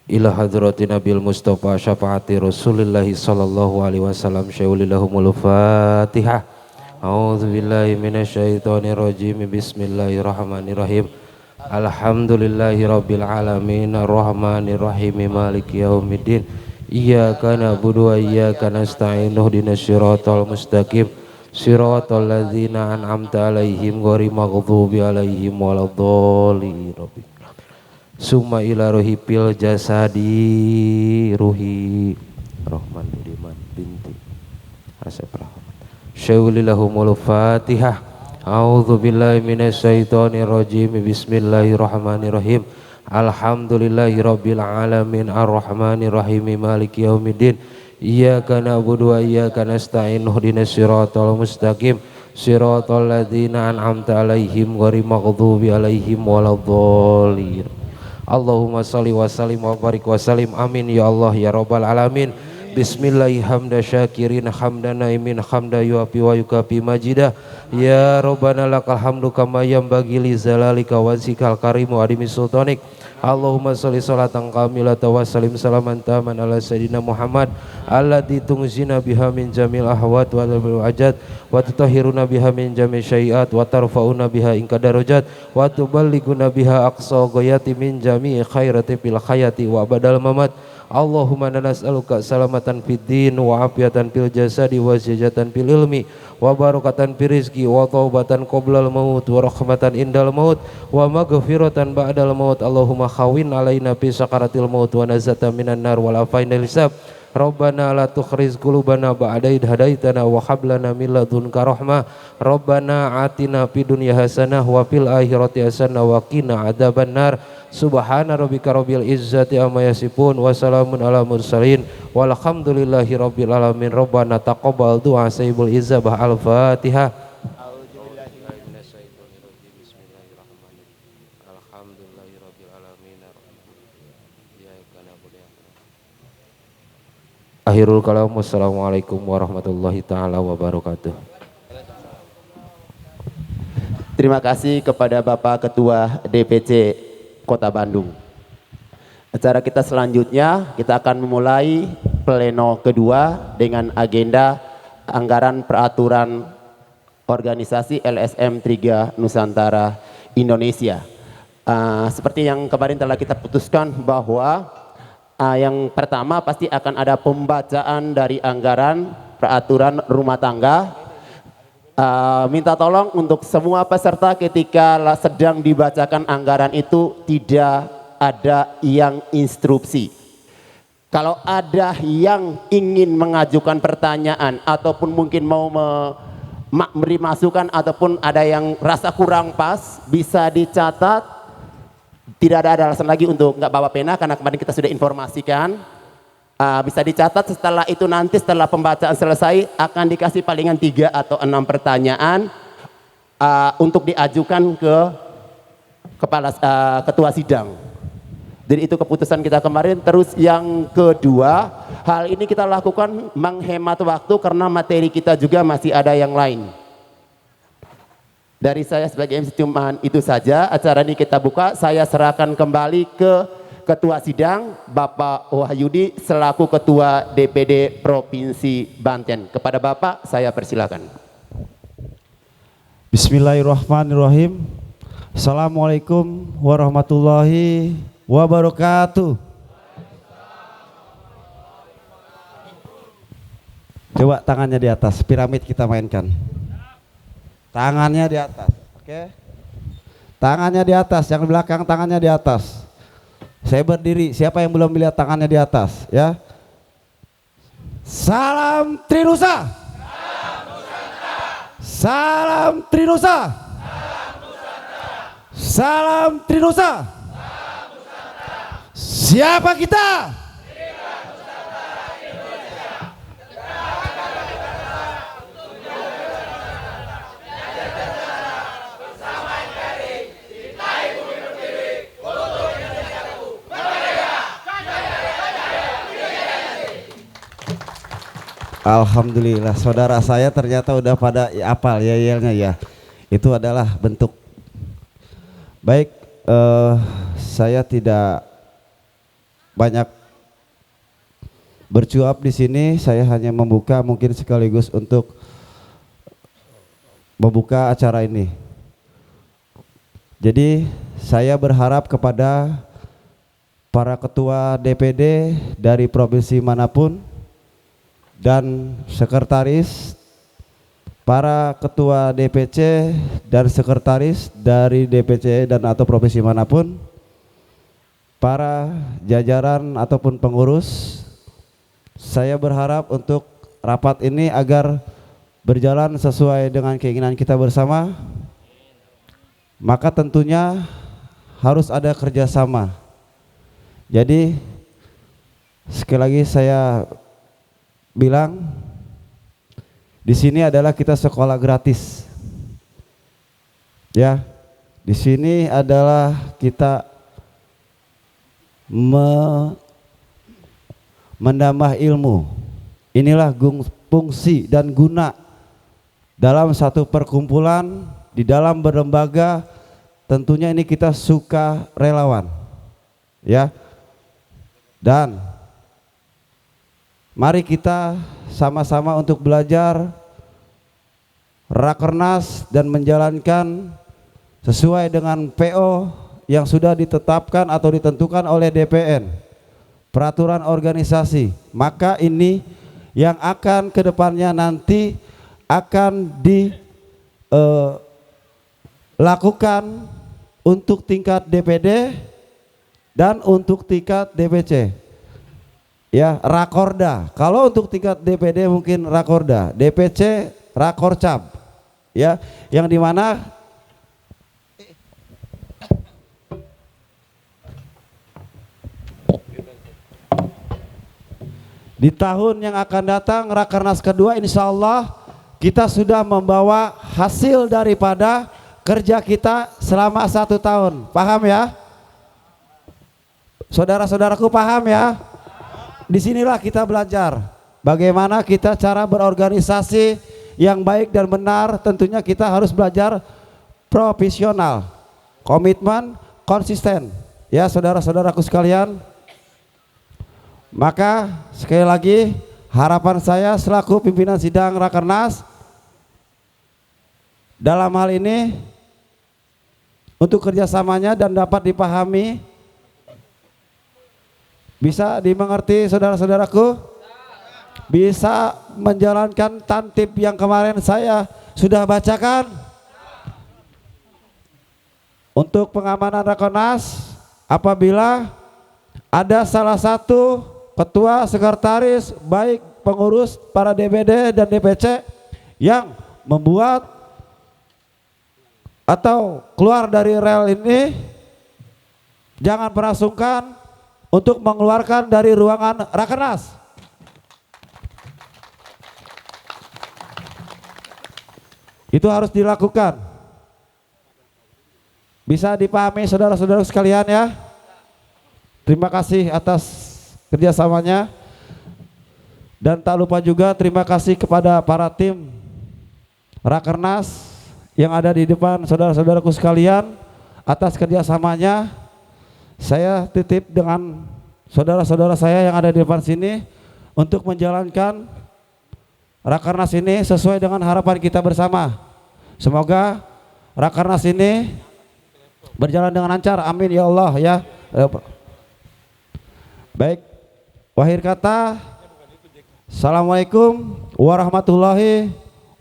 Ila hadratin Nabil Mustafa syafaati Rasulillahi sallallahu alaihi wasallam syaulillahumul Fatihah. A'udzubillahi minasyaitonirrajim. Bismillahirrahmanirrahim. Alhamdulillahi rabbil alamin arrahmanirrahim maliki yaumiddin. Iyyaka na'budu wa iyyaka nasta'in ihdinas siratal mustaqim siratal ladzina an'amta 'alaihim ghairil maghdubi 'alaihim waladdallin. Summa ila ruhipil jasadi ruhi Rahman Budiman binti Asep Rahman Syaulillahumul Fatihah. A'udzu billahi minasyaitonir rajim. Bismillahirrahmanirrahim. Alhamdulillahi rabbil alamin arrahmanir rahim maliki yaumiddin. Iyyaka na'budu wa iyyaka nasta'in ihdinas siratal mustaqim siratal ladzina an'amta 'alaihim ghairil maghdubi 'alaihim waladdallin. Allahumma shalli wa sallim wa barik wa sallim. Amin ya Allah ya rabbal alamin. Bismillahi hamda syakirin hamdan naimin hamda yuafi wa yukafi majidah. Ya Rabbana lakal hamdu kama yanbaghi li zalalika wajhikal karimu adimi sultanik. Allahumma sholli sholatan kamilatan wa sallim salaman taman ala sayyidina Muhammad alladzi tungzina biha min jamil ahwat wal ajat wa tutahhiruna biha min jamil syai'at wa tarfa'una biha inka darajat wa tuballighuna biha aqsa ghayati min jami'i khairati fil hayati wa badal mamat. Allahumma nas'aluka salamatan fid din wa afiatan fil jasadi wa ziyadatan fil ilmi wa barakatan fil rizqi wa taubatan qoblal maut wa rahmatan indal maut wa maghfiratan ba'dal maut. Allahumma khawin alaina fi sakaratil maut wa nazata minan nar wal afainal hisab. Rabbana la tukhriz qulubana ba'da id hadaitana wa hab lana min ladunka rahmah. Rabbana atina fid dunya hasanah wa fil akhirati hasanah wa qina adzabannar. Subhana rabbika rabbil izzati amma yasifun wa salamun ala mursalin walhamdulillahi rabbil alamin. Rabbana taqabbal du'a sayyibul izzabah. Al-Fatihah. Akhirul kalam. Wassalamualaikum warahmatullahi taala wabarakatuh. Terima kasih kepada Bapak Ketua DPC Kota Bandung. Acara kita selanjutnya, kita akan memulai pleno kedua dengan agenda anggaran peraturan organisasi LSM 3 Nusantara Indonesia. Seperti yang kemarin telah kita putuskan bahwa yang pertama pasti akan ada pembacaan dari anggaran peraturan rumah tangga. Minta tolong untuk semua peserta ketika sedang dibacakan anggaran itu tidak ada yang instruksi. Kalau ada yang ingin mengajukan pertanyaan ataupun mungkin mau memberi masukan ataupun ada yang rasa kurang pas, bisa dicatat. Tidak ada alasan lagi untuk nggak bawa pena karena kemarin kita sudah informasikan. Bisa dicatat, setelah itu nanti setelah pembacaan selesai akan dikasih palingan 3 atau 6 pertanyaan untuk diajukan ke ketua sidang. Jadi itu keputusan kita kemarin. Terus yang kedua, hal ini kita lakukan menghemat waktu karena materi kita juga masih ada yang lain. Dari saya sebagai MC cuman itu saja. Acara ini kita buka, saya serahkan kembali ke Ketua Sidang Bapak Wahyudi selaku Ketua DPD Provinsi Banten. Kepada Bapak saya persilakan. Bismillahirrahmanirrahim. Assalamualaikum warahmatullahi wabarakatuh. Coba tangannya di atas, piramid kita mainkan. Tangannya di atas, oke? Tangannya di atas, yang di belakang tangannya di atas. Saya berdiri, siapa yang belum melihat tangannya di atas, ya? Salam Trinusa. Salam Trinusa. Salam Trinusa. Siapa kita? Alhamdulillah, saudara saya ternyata udah pada apal ya yelnya ya. Itu adalah bentuk Baik, saya tidak banyak bercuap di sini, saya hanya membuka mungkin sekaligus untuk membuka acara ini. Jadi saya berharap kepada para ketua DPD dari provinsi manapun dan sekretaris, para ketua DPC dan sekretaris dari DPC dan atau provinsi manapun, para jajaran ataupun pengurus, saya berharap untuk rapat ini agar berjalan sesuai dengan keinginan kita bersama, maka tentunya harus ada kerjasama. Jadi sekali lagi saya bilang, di sini adalah kita sekolah gratis. Ya, di sini adalah kita menambah ilmu. Inilah fungsi dan guna dalam satu perkumpulan, di dalam berlembaga. Tentunya ini kita suka relawan, ya. Dan mari kita sama-sama untuk belajar Rakernas dan menjalankan sesuai dengan PO yang sudah ditetapkan atau ditentukan oleh DPN, peraturan organisasi. Maka ini yang akan kedepannya nanti akan dilakukan untuk tingkat DPD dan untuk tingkat DPC. Ya, Rakorda. Kalau untuk tingkat DPD mungkin Rakorda, DPC Rakorcap. Ya, yang dimana di tahun yang akan datang Rakernas kedua, insya Allah kita sudah membawa hasil daripada kerja kita selama 1 tahun. Paham ya? Saudara-saudaraku paham ya? Disinilah kita belajar bagaimana kita cara berorganisasi yang baik dan benar. Tentunya kita harus belajar profesional, komitmen, konsisten. Ya saudara-saudaraku sekalian, maka sekali lagi harapan saya selaku pimpinan sidang Rakernas dalam hal ini untuk kerjasamanya dan dapat dipahami, bisa dimengerti saudara-saudaraku, bisa menjalankan tantip yang kemarin saya sudah bacakan. Untuk pengamanan Rakernas, apabila ada salah satu ketua, sekretaris, baik pengurus, para DPD dan DPC yang membuat atau keluar dari rel ini, jangan pernah sungkan untuk mengeluarkan dari ruangan Rakernas. Itu harus dilakukan. Bisa dipahami saudara-saudara sekalian ya. Terima kasih atas kerjasamanya. Dan tak lupa juga terima kasih kepada para tim Rakernas yang ada di depan saudara-saudaraku sekalian atas kerjasamanya. Saya titip dengan saudara-saudara saya yang ada di depan sini untuk menjalankan Rakernas ini sesuai dengan harapan kita bersama. Semoga Rakernas ini berjalan dengan lancar, amin ya Allah ya. Baik, akhir kata, assalamualaikum warahmatullahi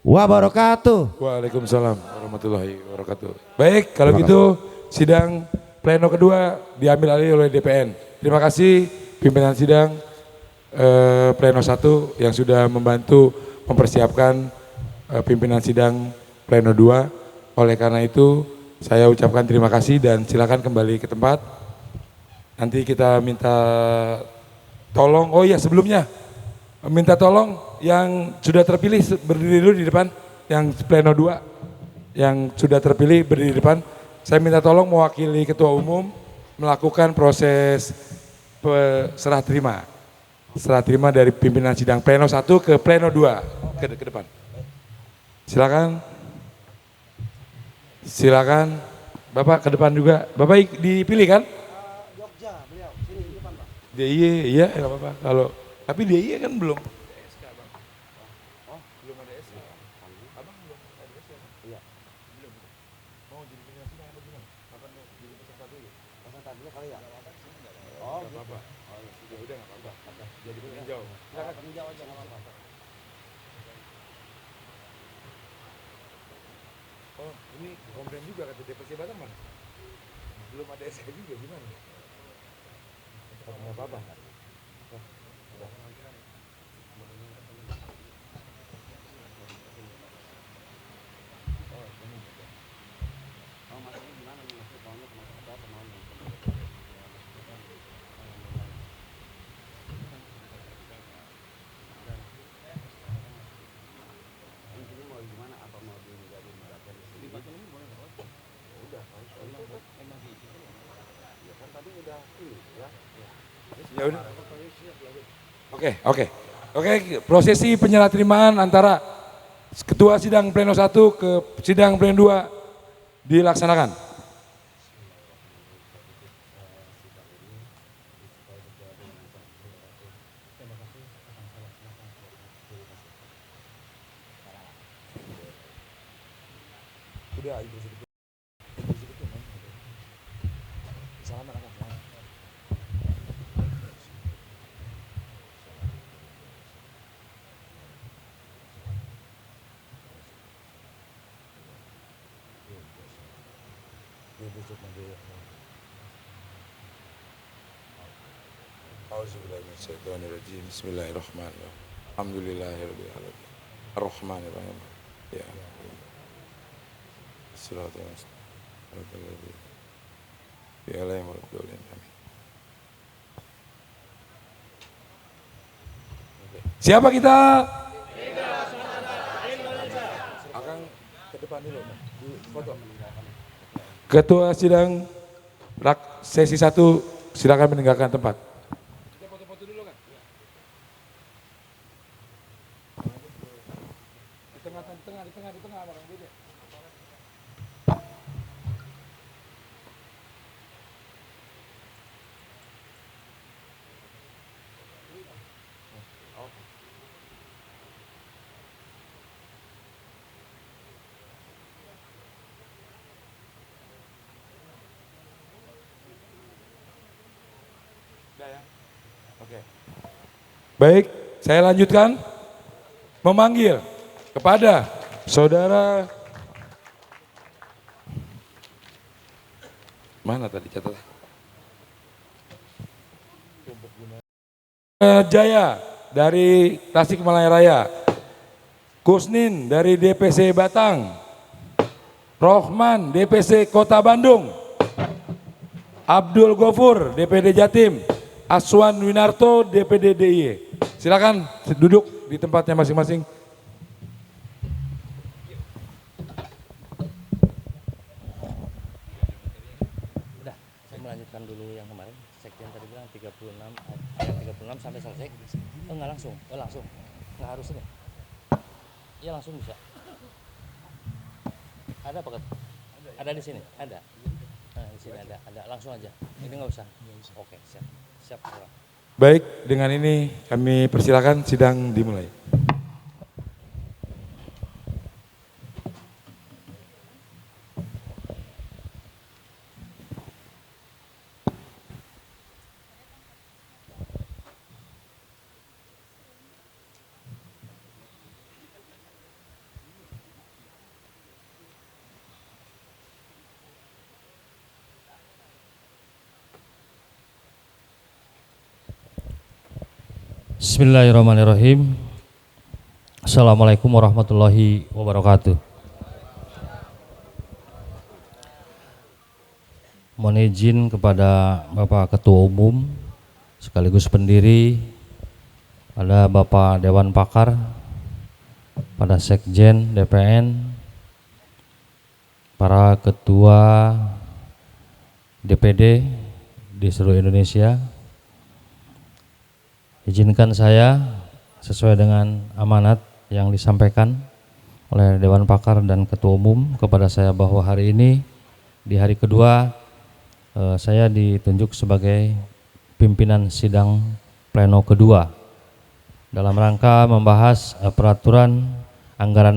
wabarakatuh. Waalaikumsalam warahmatullahi wabarakatuh. Baik, kalau gitu sidang pleno kedua diambil alih oleh DPN. Terima kasih pimpinan sidang pleno 1 yang sudah membantu mempersiapkan pimpinan sidang pleno 2. Oleh karena itu saya ucapkan terima kasih dan silakan kembali ke tempat. Nanti kita minta tolong, oh iya sebelumnya minta tolong yang sudah terpilih berdiri dulu di depan, yang pleno 2 yang sudah terpilih berdiri di depan. Saya minta tolong mewakili ketua umum melakukan proses serah terima dari pimpinan sidang pleno 1 ke pleno 2 ke depan. Silakan. Bapak ke depan juga. Bapak dipilih kan? Jogja beliau, sini di depan Pak. DIY, iya nggak apa-apa. Kalau tapi DIY kan belum. Oh, ini komplain juga kata DPC Batam mana? Belum ada SK juga gimana? Nggak apa-apa. Ya udah. Oke, prosesi penyerah terimaan antara Ketua Sidang Pleno 1 ke Sidang Pleno 2 dilaksanakan. Udah, Auzubillahiminasyaitonirrajim. Bismillahirrahmanirrahim. Alhamdulillahirabbil alamin. Arrahmanirrahim. Ya. Shiratal mustaqim. Ya alaihim waladhdallin. Amin. Siapa kita? Akan ke depan dulu, di foto. Ketua sidang sesi 1 silakan meninggalkan tempat. Kita foto-foto dulu kan? Di tengah Bang Budi. Oke. Baik, saya lanjutkan memanggil kepada saudara mana tadi catatan? Jaya dari Tasikmalaya Raya, Kusnin dari DPC Batang, Rohman DPC Kota Bandung, Abdul Gofur DPD Jatim, Aswan Winarto DPD DIY. Silakan duduk di tempatnya masing-masing. Udah, saya melanjutkan dulu yang kemarin. Sekjen tadi bilang 36 sampai selesai. Oh enggak langsung, langsung. Enggak harus ini. Iya langsung bisa. Ada apa? Ada di sini, ada. Nah, di sini ada. Langsung aja. Ini enggak usah. Oke, siap. Siap. Baik, dengan ini kami persilakan sidang dimulai. Bismillahirrahmanirrahim. Assalamualaikum warahmatullahi wabarakatuh. Mohon izin kepada Bapak Ketua Umum sekaligus pendiri, ada Bapak Dewan Pakar, pada Sekjen DPN, para Ketua DPD di seluruh Indonesia. Izinkan saya sesuai dengan amanat yang disampaikan oleh Dewan Pakar dan Ketua Umum kepada saya bahwa hari ini di hari kedua saya ditunjuk sebagai pimpinan sidang pleno kedua dalam rangka membahas peraturan anggaran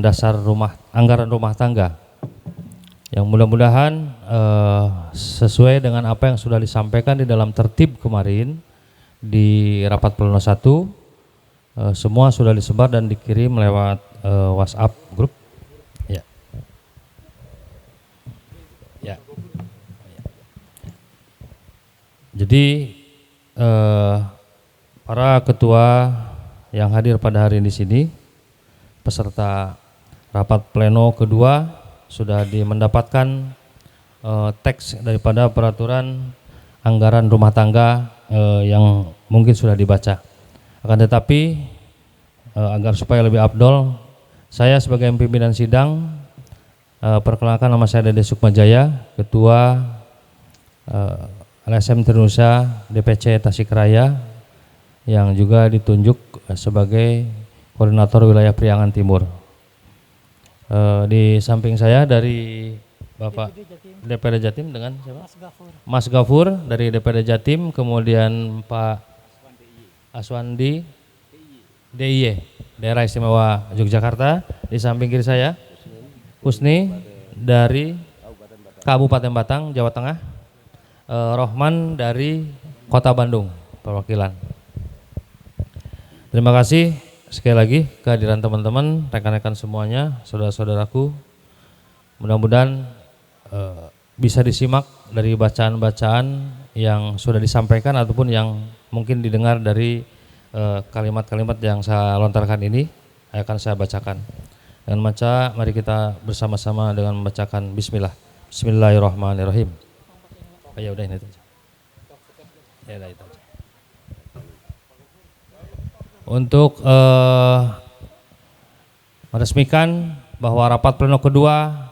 rumah tangga yang mudah-mudahan sesuai dengan apa yang sudah disampaikan di dalam tertib kemarin di rapat pleno 1. Semua sudah disebar dan dikirim lewat WhatsApp grup. Ya. Ya. Jadi para ketua yang hadir pada hari ini di sini, peserta rapat pleno kedua sudah mendapatkan teks daripada peraturan anggaran rumah tangga yang mungkin sudah dibaca. Akan tetapi agar supaya lebih afdol, saya sebagai pimpinan sidang perkenalkan, nama saya Dede Sukmajaya, Ketua LSM Trinusa DPC Tasikmalaya, yang juga ditunjuk sebagai Koordinator Wilayah Priangan Timur. Di samping saya dari Bapak DPD Jatim dengan siapa? Mas Gafur dari DPD Jatim, kemudian Pak Aswandi DIY Daerah Istimewa Yogyakarta. Di samping kiri saya Husni dari Kabupaten Batang, Jawa Tengah. Rohman dari Kota Bandung, perwakilan. Terima kasih sekali lagi kehadiran teman-teman, rekan-rekan semuanya, saudara-saudaraku. Mudah-mudahan bisa disimak dari bacaan-bacaan yang sudah disampaikan ataupun yang mungkin didengar dari kalimat-kalimat yang saya lontarkan ini akan saya bacakan. Dengan mari kita bersama-sama dengan membacakan Bismillah. Bismillahirrahmanirrahim. Oh, ya udah ini aja. Ya udah itu aja. Untuk meresmikan bahwa rapat pleno kedua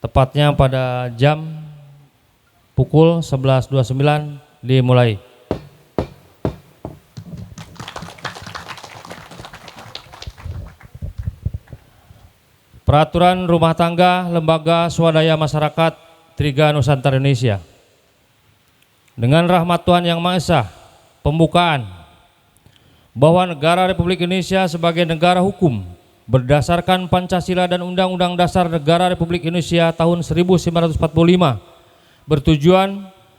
tepatnya pada jam pukul 11.29 dimulai. Peraturan Rumah Tangga Lembaga Swadaya Masyarakat Triga Nusantara Indonesia. Dengan rahmat Tuhan Yang Maha Esa, pembukaan bahwa negara Republik Indonesia sebagai negara hukum berdasarkan Pancasila dan Undang-Undang Dasar Negara Republik Indonesia tahun 1945 bertujuan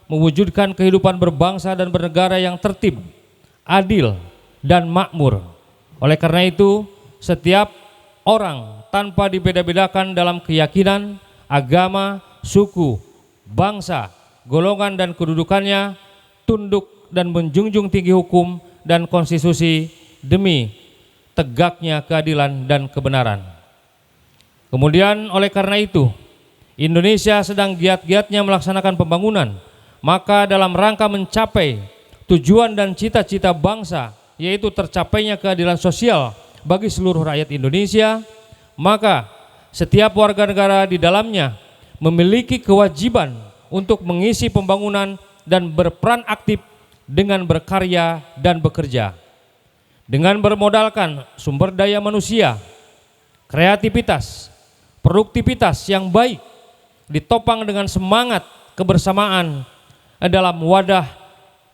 mewujudkan kehidupan berbangsa dan bernegara yang tertib, adil, dan makmur. Oleh karena itu, setiap orang tanpa dibeda-bedakan dalam keyakinan, agama, suku, bangsa, golongan, dan kedudukannya tunduk dan menjunjung tinggi hukum dan konstitusi demi tegaknya keadilan dan kebenaran. Kemudian oleh karena itu, Indonesia sedang giat-giatnya melaksanakan pembangunan, maka dalam rangka mencapai tujuan dan cita-cita bangsa, yaitu tercapainya keadilan sosial bagi seluruh rakyat Indonesia, maka setiap warga negara di dalamnya memiliki kewajiban untuk mengisi pembangunan dan berperan aktif dengan berkarya dan bekerja. Dengan bermodalkan sumber daya manusia, kreativitas, produktivitas yang baik, ditopang dengan semangat kebersamaan dalam wadah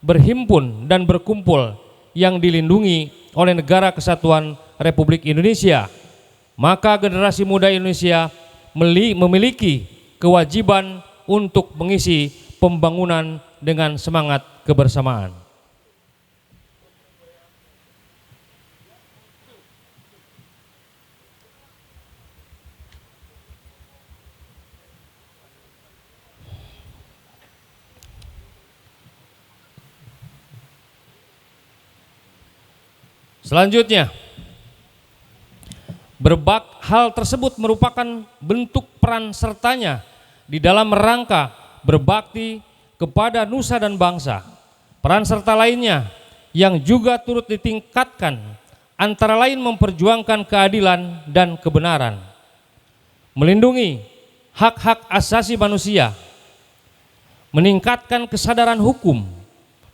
berhimpun dan berkumpul yang dilindungi oleh Negara Kesatuan Republik Indonesia, maka generasi muda Indonesia memiliki kewajiban untuk mengisi pembangunan dengan semangat kebersamaan. Selanjutnya, hal tersebut merupakan bentuk peran sertanya di dalam rangka berbakti kepada nusa dan bangsa. Peran serta lainnya yang juga turut ditingkatkan antara lain memperjuangkan keadilan dan kebenaran, melindungi hak-hak asasi manusia, meningkatkan kesadaran hukum,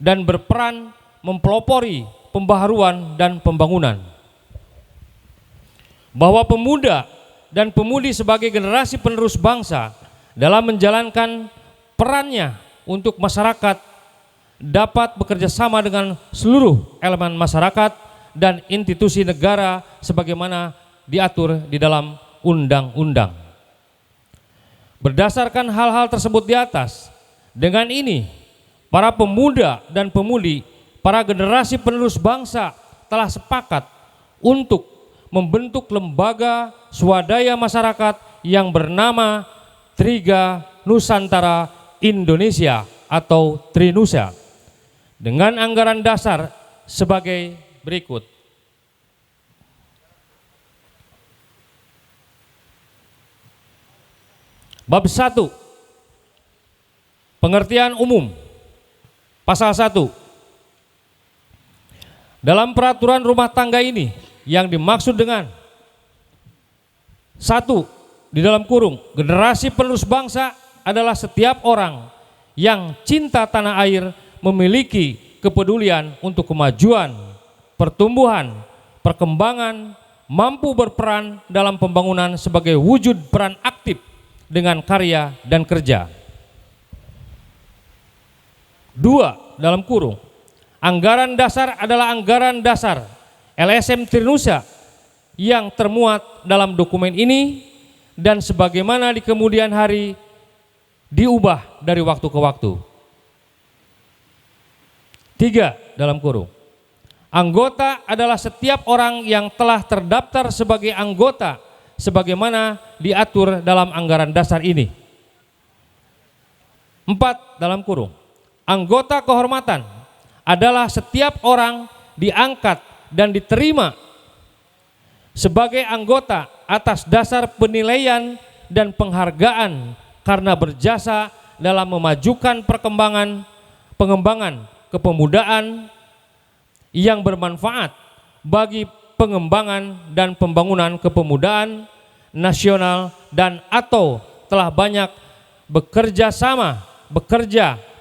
dan berperan mempelopori pembaharuan dan pembangunan. Bahwa pemuda dan pemudi sebagai generasi penerus bangsa dalam menjalankan perannya untuk masyarakat dapat bekerja sama dengan seluruh elemen masyarakat dan institusi negara sebagaimana diatur di dalam undang-undang. Berdasarkan hal-hal tersebut di atas, dengan ini para pemuda dan pemudi, para generasi penerus bangsa telah sepakat untuk membentuk lembaga swadaya masyarakat yang bernama Triga Nusantara Indonesia atau Trinusa dengan anggaran dasar sebagai berikut. Bab 1, pengertian umum. Pasal 1. Dalam peraturan rumah tangga ini yang dimaksud dengan 1. Di dalam kurung, generasi penerus bangsa adalah setiap orang yang cinta tanah air, memiliki kepedulian untuk kemajuan, pertumbuhan, perkembangan, mampu berperan dalam pembangunan sebagai wujud peran aktif dengan karya dan kerja. 2. Dalam kurung, anggaran dasar adalah anggaran dasar LSM Trinusa yang termuat dalam dokumen ini dan sebagaimana di kemudian hari diubah dari waktu ke waktu. 3. Dalam kurung, anggota adalah setiap orang yang telah terdaftar sebagai anggota sebagaimana diatur dalam anggaran dasar ini. 4. Dalam kurung, anggota kehormatan adalah setiap orang diangkat dan diterima sebagai anggota atas dasar penilaian dan penghargaan karena berjasa dalam memajukan pengembangan kepemudaan yang bermanfaat bagi pengembangan dan pembangunan kepemudaan nasional dan atau telah banyak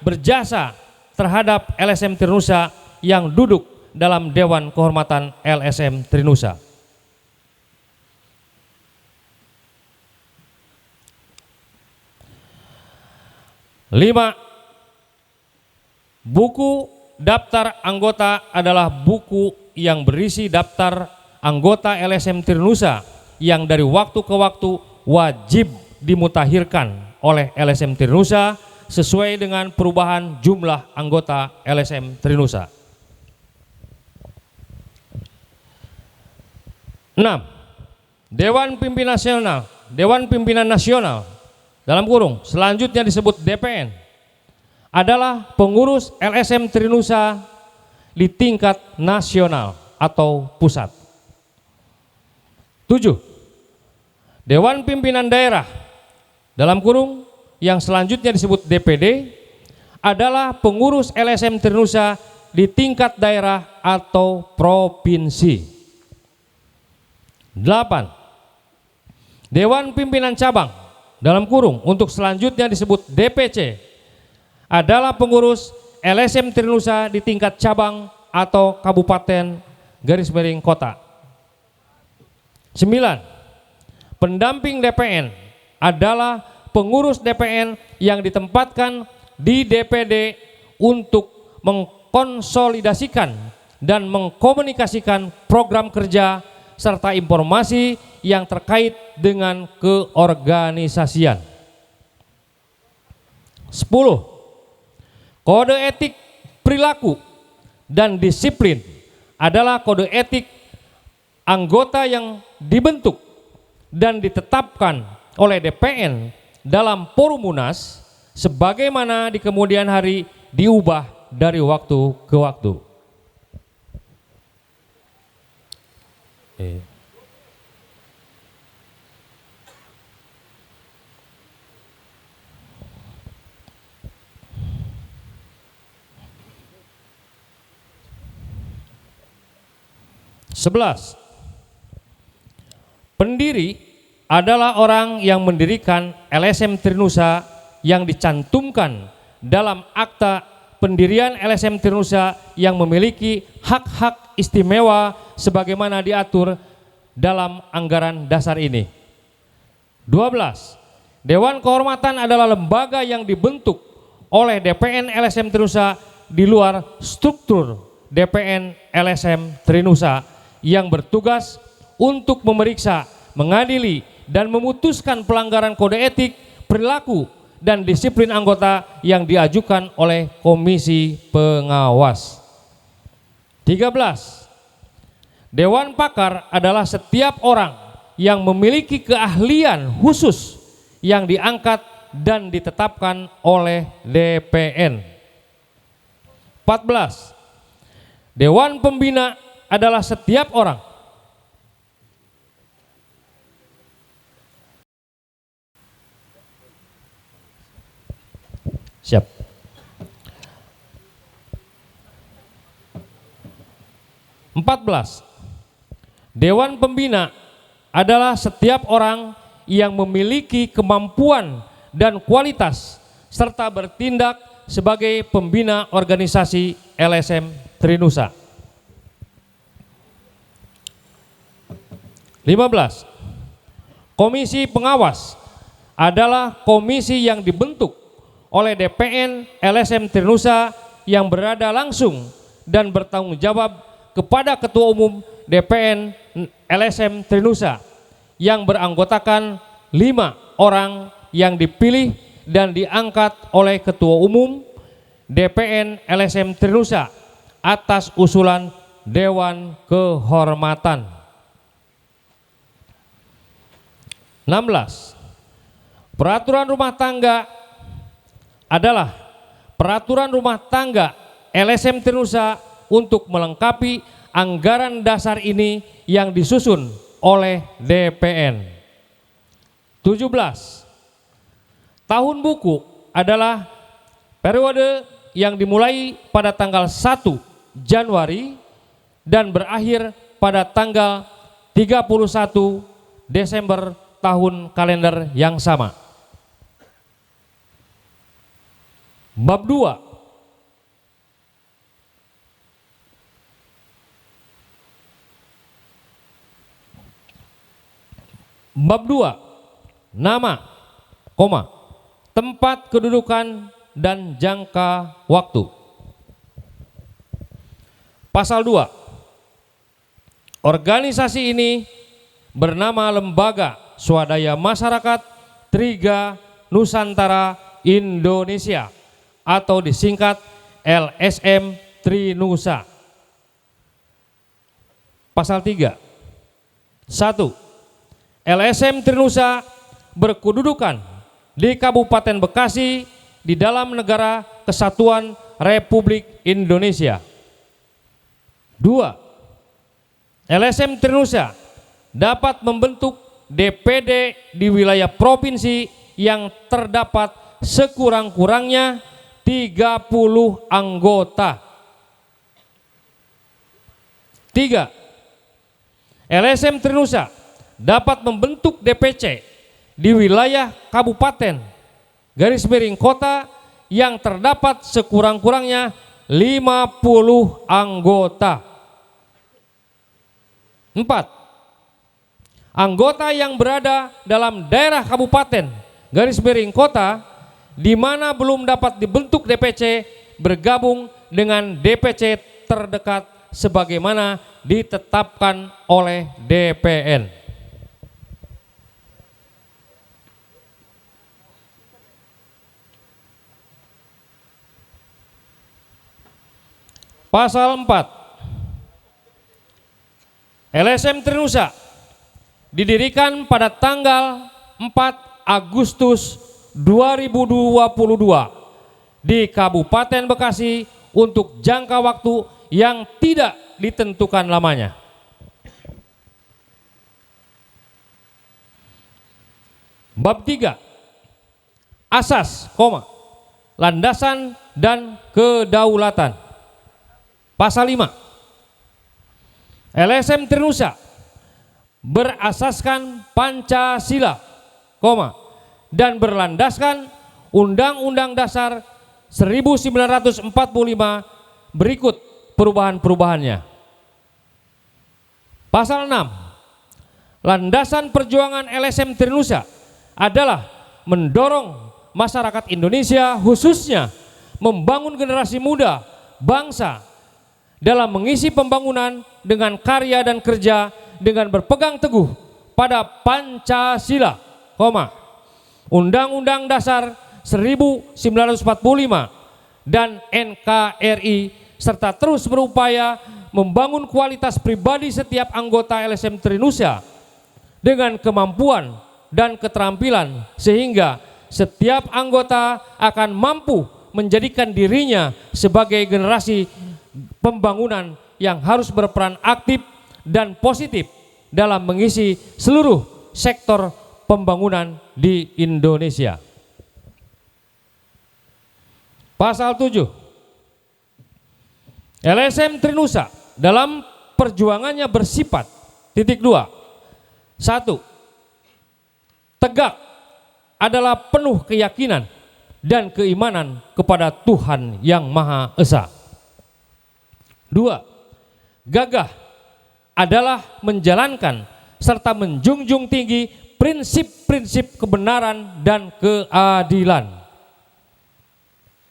berjasa terhadap LSM Trinusa yang duduk dalam Dewan Kehormatan LSM Trinusa. 5. Buku daftar anggota adalah buku yang berisi daftar anggota LSM Trinusa yang dari waktu ke waktu wajib dimutakhirkan oleh LSM Trinusa sesuai dengan perubahan jumlah anggota LSM Trinusa. 6. Dewan Pimpinan Nasional dalam kurung selanjutnya disebut DPN adalah pengurus LSM Trinusa di tingkat nasional atau pusat. 7. Dewan Pimpinan Daerah dalam kurung yang selanjutnya disebut DPD adalah pengurus LSM Trinusa di tingkat daerah atau provinsi. 8. Dewan Pimpinan Cabang dalam kurung untuk selanjutnya disebut DPC adalah pengurus LSM Trinusa di tingkat cabang atau kabupaten _kota. 9. Pendamping DPN adalah pengurus DPN yang ditempatkan di DPD untuk mengkonsolidasikan dan mengkomunikasikan program kerja serta informasi yang terkait dengan keorganisasian. 10. Kode etik perilaku dan disiplin adalah kode etik anggota yang dibentuk dan ditetapkan oleh DPN dalam forum Munas sebagaimana di kemudian hari diubah dari waktu ke waktu. 11. Pendiri adalah orang yang mendirikan LSM Trinusa yang dicantumkan dalam akta pendirian LSM Trinusa yang memiliki hak-hak istimewa sebagaimana diatur dalam anggaran dasar ini. 12. Dewan Kehormatan adalah lembaga yang dibentuk oleh DPN LSM Trinusa di luar struktur DPN LSM Trinusa yang bertugas untuk memeriksa, mengadili, dan memutuskan pelanggaran kode etik, perilaku, dan disiplin anggota yang diajukan oleh Komisi Pengawas. 13. Dewan Pakar adalah setiap orang yang memiliki keahlian khusus yang diangkat dan ditetapkan oleh DPN. 14. Dewan Pembina adalah setiap orang Siap. Dewan Pembina adalah setiap orang yang memiliki kemampuan dan kualitas serta bertindak sebagai pembina organisasi LSM Trinusa. 15. Komisi Pengawas adalah komisi yang dibentuk oleh DPN LSM Trinusa yang berada langsung dan bertanggung jawab kepada Ketua Umum DPN LSM Trinusa yang beranggotakan 5 orang yang dipilih dan diangkat oleh Ketua Umum DPN LSM Trinusa atas usulan Dewan Kehormatan. 16. Peraturan rumah tangga adalah peraturan rumah tangga LSM Trinusa untuk melengkapi anggaran dasar ini yang disusun oleh DPN. 17. Tahun buku adalah periode yang dimulai pada tanggal 1 Januari dan berakhir pada tanggal 31 Desember tahun kalender yang sama. Bab 2. Bab 2. Nama, tempat kedudukan dan jangka waktu. Pasal 2. Organisasi ini bernama Lembaga Swadaya Masyarakat Triga Nusantara Indonesia atau disingkat LSM Trinusa. Pasal 3. 1. LSM Trinusa berkedudukan di Kabupaten Bekasi di dalam Negara Kesatuan Republik Indonesia. 2. LSM Trinusa dapat membentuk DPD di wilayah provinsi yang terdapat sekurang-kurangnya 30 anggota. 3. LSM Trinusa dapat membentuk DPC di wilayah kabupaten _kota yang terdapat sekurang-kurangnya 50 anggota. 4. Anggota yang berada dalam daerah kabupaten _kota di mana belum dapat dibentuk DPC bergabung dengan DPC terdekat sebagaimana ditetapkan oleh DPN. Pasal 4. LSM Trinusa didirikan pada tanggal 4 Agustus 2022 di Kabupaten Bekasi untuk jangka waktu yang tidak ditentukan lamanya. Bab 3. Asas, landasan dan kedaulatan. Pasal 5. LSM Trinusa berasaskan Pancasila, dan berlandaskan Undang-Undang Dasar 1945 berikut perubahan-perubahannya. Pasal 6. Landasan perjuangan LSM Trinusa adalah mendorong masyarakat Indonesia khususnya membangun generasi muda bangsa dalam mengisi pembangunan dengan karya dan kerja dengan berpegang teguh pada Pancasila, Undang-Undang Dasar 1945 dan NKRI serta terus berupaya membangun kualitas pribadi setiap anggota LSM Trinusa dengan kemampuan dan keterampilan sehingga setiap anggota akan mampu menjadikan dirinya sebagai generasi pembangunan yang harus berperan aktif dan positif dalam mengisi seluruh sektor pembangunan di Indonesia. Pasal 7. LSM Trinusa dalam perjuangannya bersifat 2. 1. Tegak adalah penuh keyakinan dan keimanan kepada Tuhan yang Maha Esa. 2. Gagah adalah menjalankan serta menjunjung tinggi prinsip-prinsip kebenaran dan keadilan.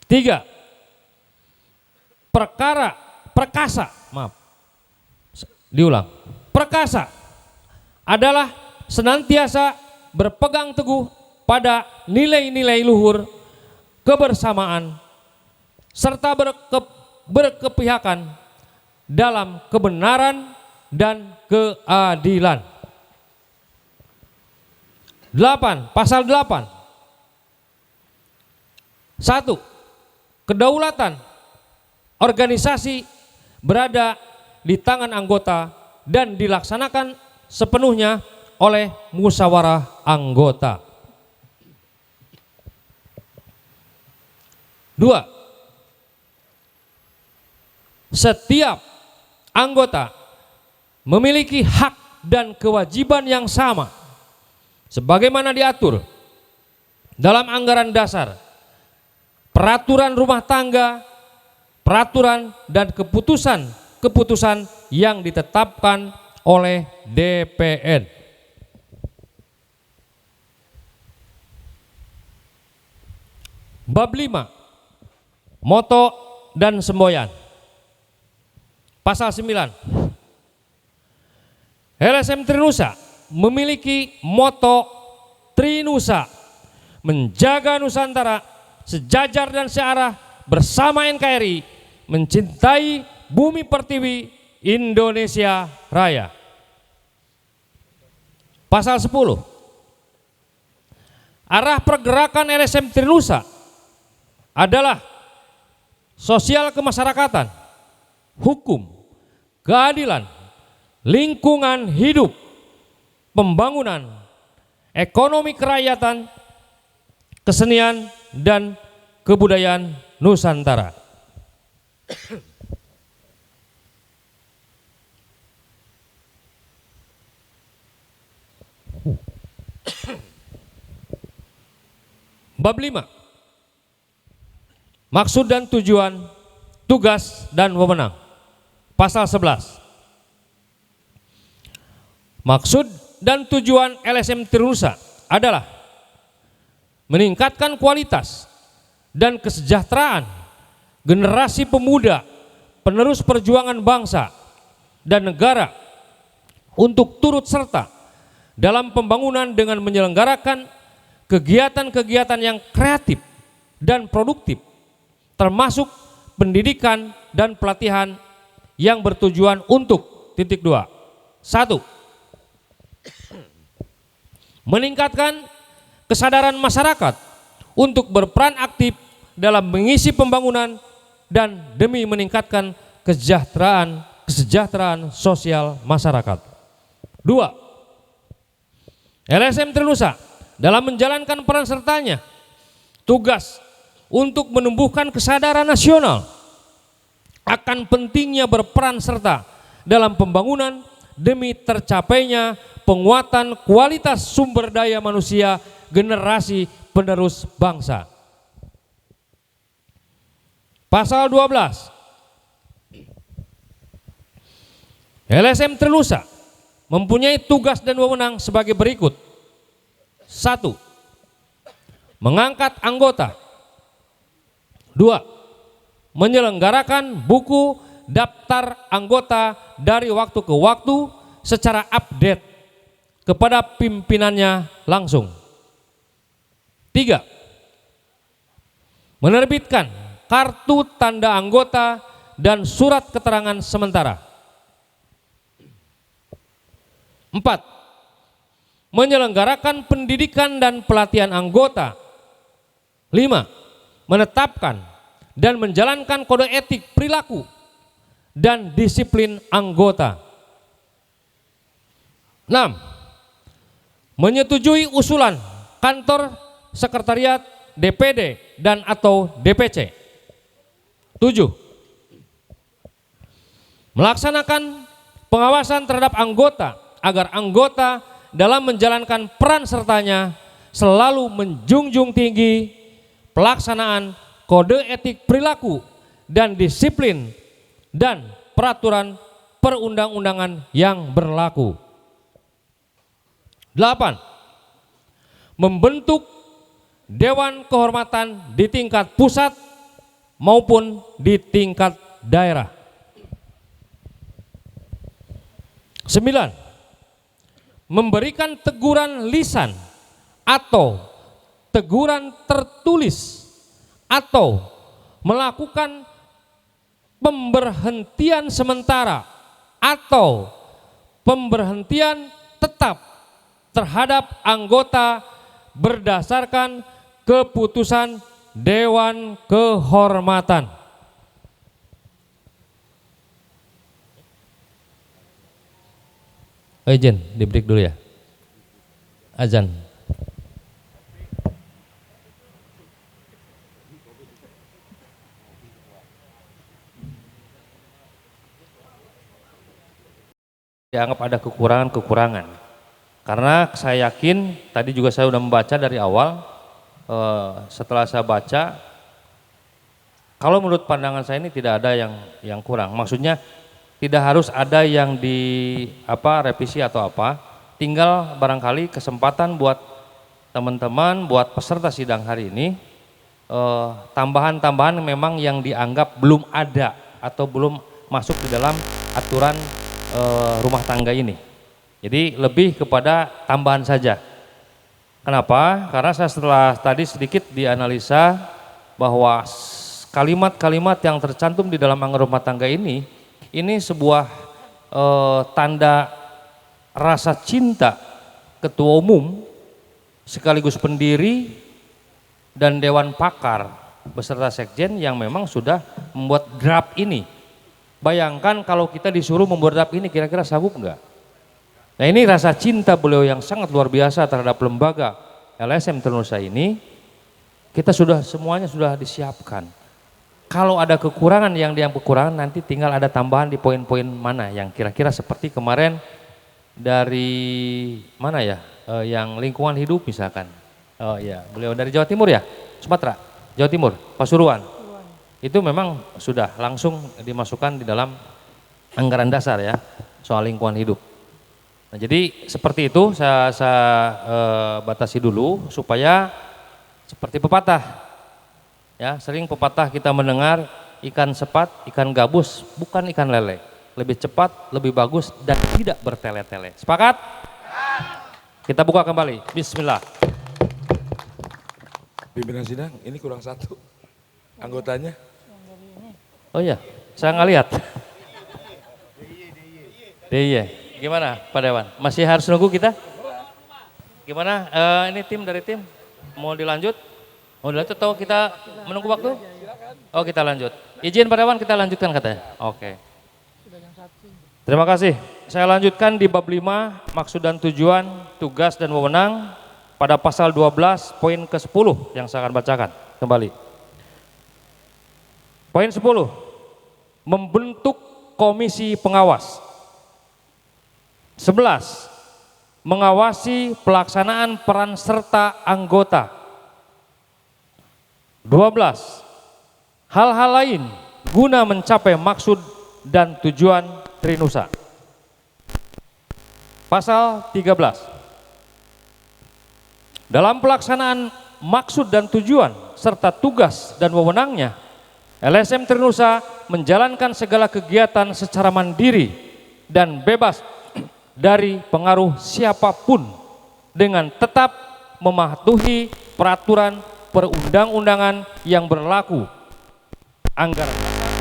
3. Perkasa adalah senantiasa berpegang teguh pada nilai-nilai luhur, kebersamaan, serta berkepihakan dalam kebenaran dan keadilan. 8. Pasal 8. 1. Kedaulatan organisasi berada di tangan anggota dan dilaksanakan sepenuhnya oleh musyawarah anggota. 2. Setiap anggota memiliki hak dan kewajiban yang sama sebagaimana diatur dalam anggaran dasar, peraturan rumah tangga, peraturan dan keputusan yang ditetapkan oleh DPN. Bab 5. Moto dan semboyan. Pasal 9. LSM Trinusa memiliki moto Trinusa, menjaga Nusantara sejajar dan searah bersama NKRI, mencintai bumi pertiwi Indonesia Raya. Pasal 10. Arah pergerakan LSM Trinusa adalah sosial kemasyarakatan, hukum, keadilan, lingkungan hidup, pembangunan, ekonomi kerakyatan, kesenian, dan kebudayaan Nusantara. Bab 5. Maksud dan tujuan, tugas dan wewenang. Pasal 11. Maksud dan tujuan LSM Trinusa adalah meningkatkan kualitas dan kesejahteraan generasi pemuda penerus perjuangan bangsa dan negara untuk turut serta dalam pembangunan dengan menyelenggarakan kegiatan-kegiatan yang kreatif dan produktif, termasuk pendidikan dan pelatihan yang bertujuan untuk 2. 1. Meningkatkan kesadaran masyarakat untuk berperan aktif dalam mengisi pembangunan dan demi meningkatkan kesejahteraan sosial masyarakat. 2. LSM Trinusa dalam menjalankan peran sertanya tugas untuk menumbuhkan kesadaran nasional akan pentingnya berperan serta dalam pembangunan demi tercapainya penguatan kualitas sumber daya manusia generasi penerus bangsa. Pasal 12. LSM Trinusa mempunyai tugas dan wewenang sebagai berikut. 1. mengangkat anggota. 2. Menyelenggarakan buku daftar anggota dari waktu ke waktu secara update kepada pimpinannya langsung. 3. Menerbitkan kartu tanda anggota dan surat keterangan sementara. 4. Menyelenggarakan pendidikan dan pelatihan anggota. 5. Menetapkan dan menjalankan kode etik perilaku dan disiplin anggota. 6. Menyetujui usulan kantor sekretariat DPD dan atau DPC. 7. Melaksanakan pengawasan terhadap anggota agar anggota dalam menjalankan peran sertanya selalu menjunjung tinggi pelaksanaan kode etik perilaku dan disiplin dan peraturan perundang-undangan yang berlaku. 8. Membentuk Dewan Kehormatan di tingkat pusat maupun di tingkat daerah. 9. Memberikan teguran lisan atau teguran tertulis atau melakukan pemberhentian sementara atau pemberhentian tetap terhadap anggota berdasarkan keputusan Dewan Kehormatan. Izin di break dulu ya. Azan. Dianggap ada kekurangan-kekurangan. Karena saya yakin, tadi juga saya sudah membaca dari awal, setelah saya baca, kalau menurut pandangan saya ini tidak ada yang kurang. Maksudnya tidak harus ada yang revisi atau apa, tinggal barangkali kesempatan buat teman-teman, buat peserta sidang hari ini, tambahan-tambahan memang yang dianggap belum ada atau belum masuk di dalam aturan rumah tangga ini. Jadi lebih kepada tambahan saja. Kenapa? Karena saya setelah tadi sedikit dianalisa bahwa kalimat-kalimat yang tercantum di dalam anggaran rumah tangga ini sebuah tanda rasa cinta ketua umum sekaligus pendiri dan dewan pakar beserta sekjen yang memang sudah membuat draft ini. Bayangkan kalau kita disuruh membuat draft ini, kira-kira sanggup enggak? Nah, ini rasa cinta beliau yang sangat luar biasa terhadap lembaga LSM Trinusa ini, kita semuanya sudah disiapkan. Kalau ada kekurangan yang kekurangan, nanti tinggal ada tambahan di poin-poin mana yang kira-kira seperti kemarin dari mana ya, yang lingkungan hidup misalkan. Oh iya, beliau dari Jawa Timur ya, Sumatera, Jawa Timur, Pasuruan. Itu memang sudah langsung dimasukkan di dalam anggaran dasar ya, soal lingkungan hidup. Nah, jadi seperti itu saya batasi dulu supaya seperti pepatah. Ya, sering pepatah kita mendengar ikan sepat, ikan gabus, bukan ikan lele. Lebih cepat, lebih bagus dan tidak bertele-tele. Sepakat? Kita buka kembali. Bismillah. Pimpinan sidang, ini kurang satu anggotanya. Oh iya, saya nggak lihat. DIY. Gimana Pak Dewan? Masih harus nunggu kita? Gimana? Ini tim dari tim mau dilanjut? Mau dilanjut atau kita menunggu waktu? Oh, kita lanjut. Izin Pak Dewan, kita lanjutkan katanya. Oke. Terima kasih. Saya lanjutkan di bab 5, maksud dan tujuan, tugas dan wewenang pada pasal 12 poin ke-10 yang saya akan bacakan kembali. Poin 10. Membentuk komisi pengawas. 11. Mengawasi pelaksanaan peran serta anggota. 12. Hal-hal lain guna mencapai maksud dan tujuan Trinusa. Pasal 13. Dalam pelaksanaan maksud dan tujuan serta tugas dan wewenangnya, LSM Trinusa menjalankan segala kegiatan secara mandiri dan bebas dari pengaruh siapapun dengan tetap mematuhi peraturan perundang-undangan yang berlaku, anggaran dasar,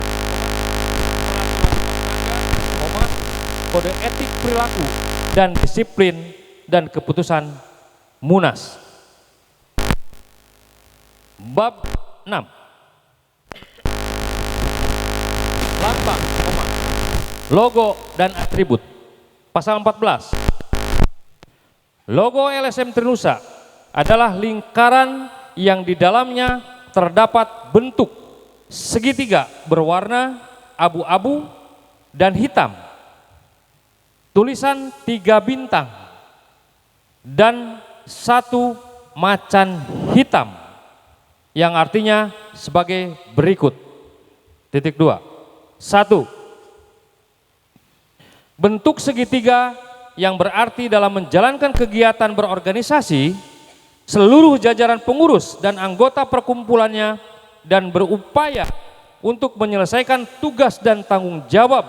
peraturan kode etik perilaku dan disiplin dan keputusan Munas. Bab 6. Lambang, logo dan atribut. Pasal 14. Logo LSM Trinusa adalah lingkaran yang di dalamnya terdapat bentuk segitiga berwarna abu-abu dan hitam, tulisan 3 bintang dan 1 macan hitam yang artinya sebagai berikut. Titik 2. 1. Bentuk segitiga yang berarti dalam menjalankan kegiatan berorganisasi, seluruh jajaran pengurus dan anggota perkumpulannya dan berupaya untuk menyelesaikan tugas dan tanggung jawab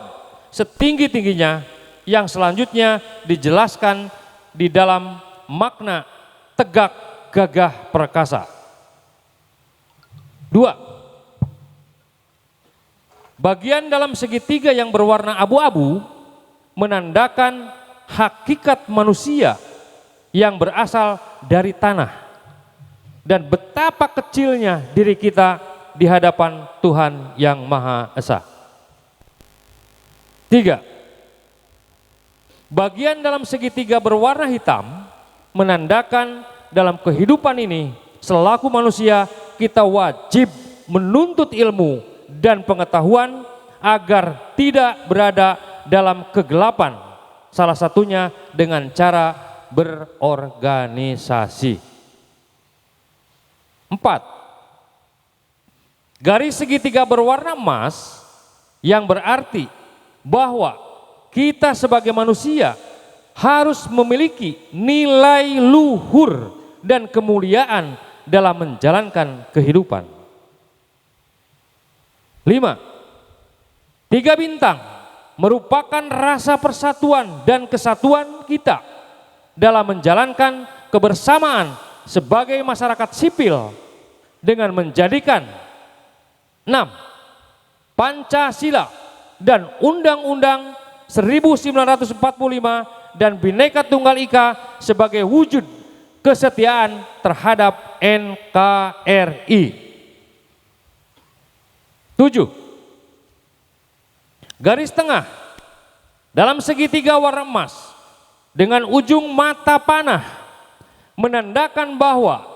setinggi-tingginya yang selanjutnya dijelaskan di dalam makna tegak gagah perkasa. 2. Bagian dalam segitiga yang berwarna abu-abu menandakan hakikat manusia yang berasal dari tanah dan betapa kecilnya diri kita di hadapan Tuhan yang Maha Esa. 3. Bagian dalam segitiga berwarna hitam menandakan dalam kehidupan ini selaku manusia kita wajib menuntut ilmu dan pengetahuan agar tidak berada dalam kegelapan, salah satunya dengan cara berorganisasi. 4. Garis segitiga berwarna emas yang berarti bahwa kita sebagai manusia harus memiliki nilai luhur dan kemuliaan dalam menjalankan kehidupan. 5. 3 bintang merupakan rasa persatuan dan kesatuan kita dalam menjalankan kebersamaan sebagai masyarakat sipil dengan menjadikan 6. Pancasila dan Undang-Undang 1945 dan Bhinneka Tunggal Ika sebagai wujud kesetiaan terhadap NKRI. 7. Garis tengah dalam segitiga warna emas dengan ujung mata panah menandakan bahwa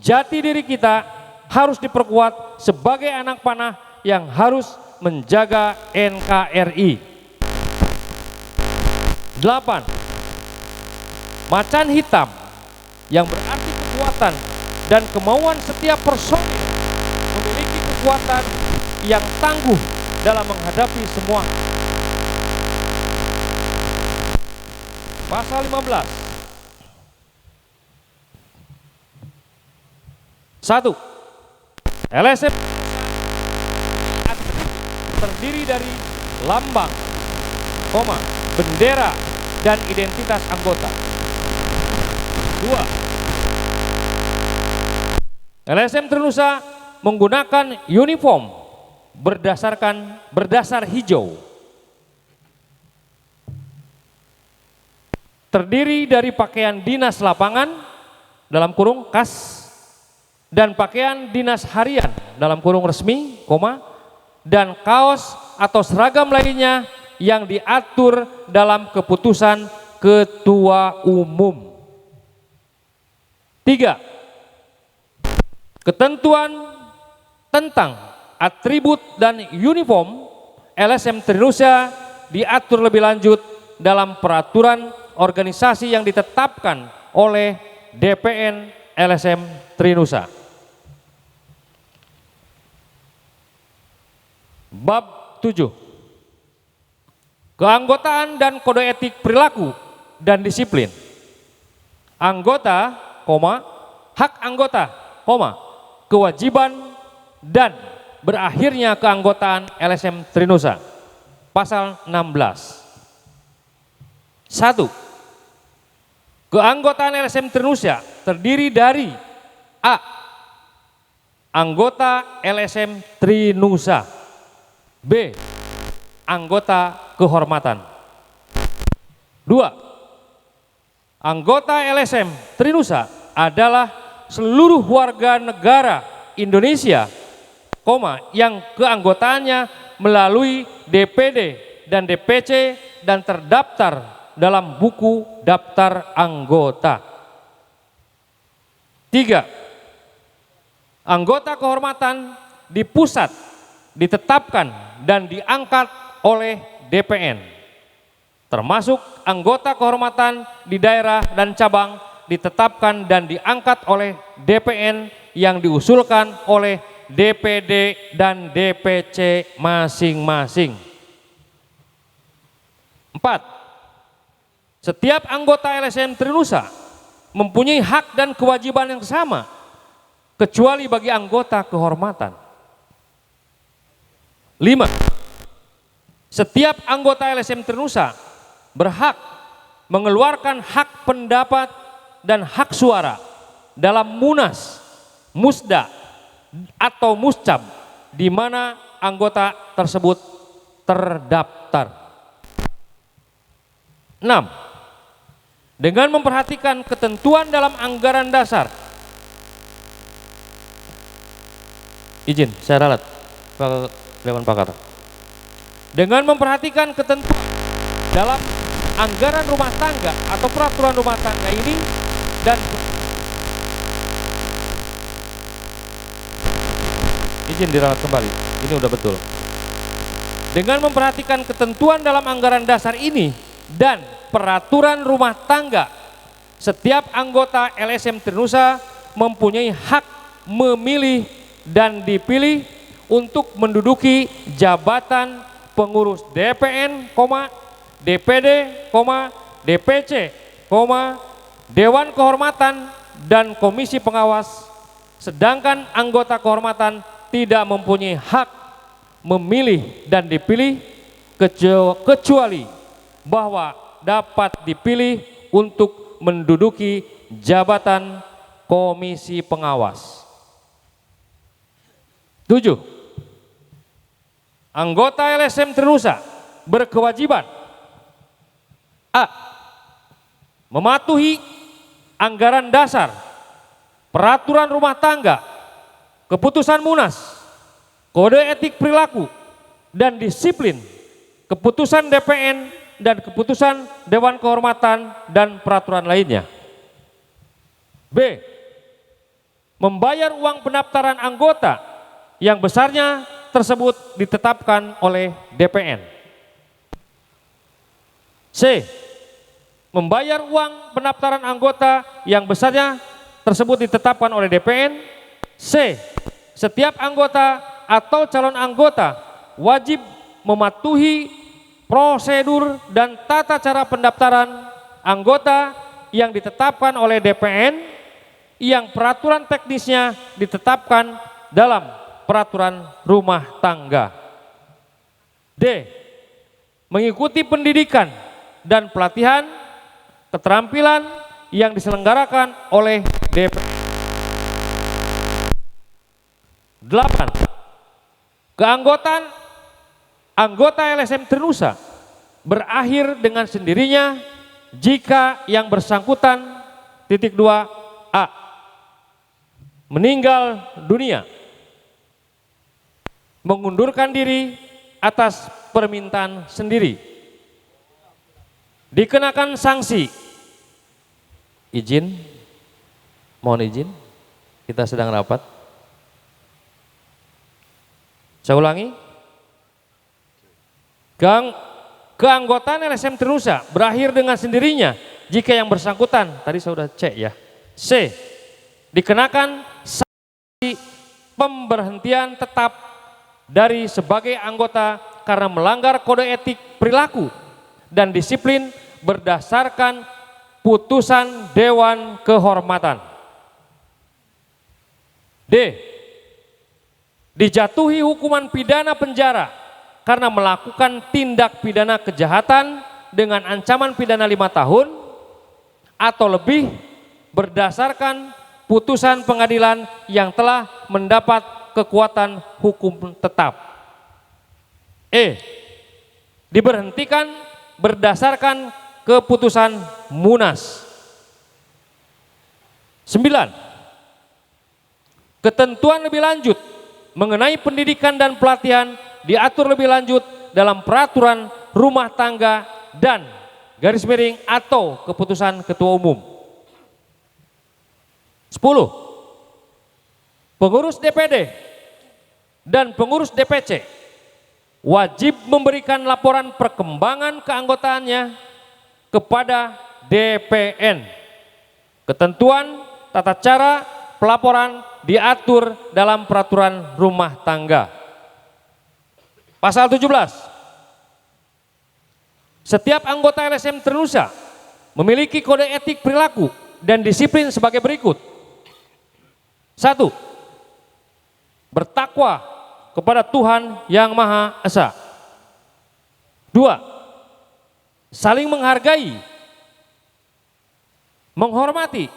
jati diri kita harus diperkuat sebagai anak panah yang harus menjaga NKRI. 8. Macan hitam yang berarti kekuatan dan kemauan setiap personil memiliki kekuatan yang tangguh dalam menghadapi semua. Pasal 15. 1. LSM terdiri dari lambang, bendera dan identitas anggota. 2. LSM Trinusa menggunakan uniform berdasar hijau, terdiri dari pakaian dinas lapangan dalam kurung kas dan pakaian dinas harian dalam kurung resmi, dan kaos atau seragam lainnya yang diatur dalam keputusan Ketua Umum. 3. Ketentuan tentang atribut dan uniform LSM Trinusa diatur lebih lanjut dalam peraturan organisasi yang ditetapkan oleh DPN LSM Trinusa. Bab 7. Keanggotaan dan kode etik perilaku dan disiplin. Anggota, hak anggota kewajiban dan berakhirnya keanggotaan LSM Trinusa. Pasal 16. 1. Keanggotaan LSM Trinusa terdiri dari A. Anggota LSM Trinusa. B. Anggota kehormatan. 2. Anggota LSM Trinusa adalah seluruh warga negara Indonesia, yang keanggotaannya melalui DPD dan DPC dan terdaftar dalam buku daftar anggota. 3. Anggota kehormatan di pusat ditetapkan dan diangkat oleh DPN, termasuk anggota kehormatan di daerah dan cabang ditetapkan dan diangkat oleh DPN yang diusulkan oleh DPD dan DPC masing-masing. 4. Setiap anggota LSM Trinusa mempunyai hak dan kewajiban yang sama, kecuali bagi anggota kehormatan. 5. Setiap anggota LSM Trinusa berhak mengeluarkan hak pendapat dan hak suara dalam munas, musda, atau muscab di mana anggota tersebut terdaftar. 6. Dengan memperhatikan ketentuan dalam anggaran dasar. Izin, saya ralat, Pak Dewan Pakar. Dengan memperhatikan ketentuan dalam anggaran rumah tangga atau peraturan rumah tangga ini dan izin diralat kembali, ini udah betul. Dengan memperhatikan ketentuan dalam anggaran dasar ini dan peraturan rumah tangga, setiap anggota LSM Trinusa mempunyai hak memilih dan dipilih untuk menduduki jabatan pengurus DPN, DPD, DPC, Dewan Kehormatan dan Komisi Pengawas, sedangkan anggota kehormatan tidak mempunyai hak memilih dan dipilih kecuali bahwa dapat dipilih untuk menduduki jabatan Komisi Pengawas. 7. Anggota LSM Trinusa berkewajiban A. Mematuhi anggaran dasar, peraturan rumah tangga, keputusan munas, kode etik perilaku dan disiplin, keputusan DPN dan keputusan Dewan Kehormatan dan peraturan lainnya. B. Membayar uang pendaftaran anggota yang besarnya tersebut ditetapkan oleh DPN. C. Membayar uang pendaftaran anggota yang besarnya tersebut ditetapkan oleh DPN. C. Setiap anggota atau calon anggota wajib mematuhi prosedur dan tata cara pendaftaran anggota yang ditetapkan oleh DPN, yang peraturan teknisnya ditetapkan dalam peraturan rumah tangga. D. Mengikuti pendidikan dan pelatihan keterampilan yang diselenggarakan oleh DPN. 8. Keanggotaan anggota LSM Trinusa berakhir dengan sendirinya jika yang bersangkutan A. Meninggal dunia, mengundurkan diri atas permintaan sendiri, dikenakan sanksi. Izin, mohon izin, kita sedang rapat. Saya ulangi, keanggotaan LSM Trinusa berakhir dengan sendirinya jika yang bersangkutan, tadi saya sudah cek ya. C. Dikenakan sanksi pemberhentian tetap dari sebagai anggota karena melanggar kode etik perilaku dan disiplin berdasarkan putusan Dewan Kehormatan. D. Dijatuhi hukuman pidana penjara karena melakukan tindak pidana kejahatan dengan ancaman pidana 5 tahun atau lebih berdasarkan putusan pengadilan yang telah mendapat kekuatan hukum tetap. E. Diberhentikan berdasarkan keputusan Munas. 9. Ketentuan lebih lanjut mengenai pendidikan dan pelatihan diatur lebih lanjut dalam peraturan rumah tangga dan garis miring atau keputusan Ketua Umum. 10. Pengurus DPD dan pengurus DPC wajib memberikan laporan perkembangan keanggotaannya kepada DPN. Ketentuan tata cara pelaporan diatur dalam peraturan rumah tangga. Pasal 17. Setiap anggota LSM Trinusa memiliki kode etik perilaku dan disiplin sebagai berikut. 1. Bertakwa kepada Tuhan Yang Maha Esa. 2. Saling menghargai, menghormati,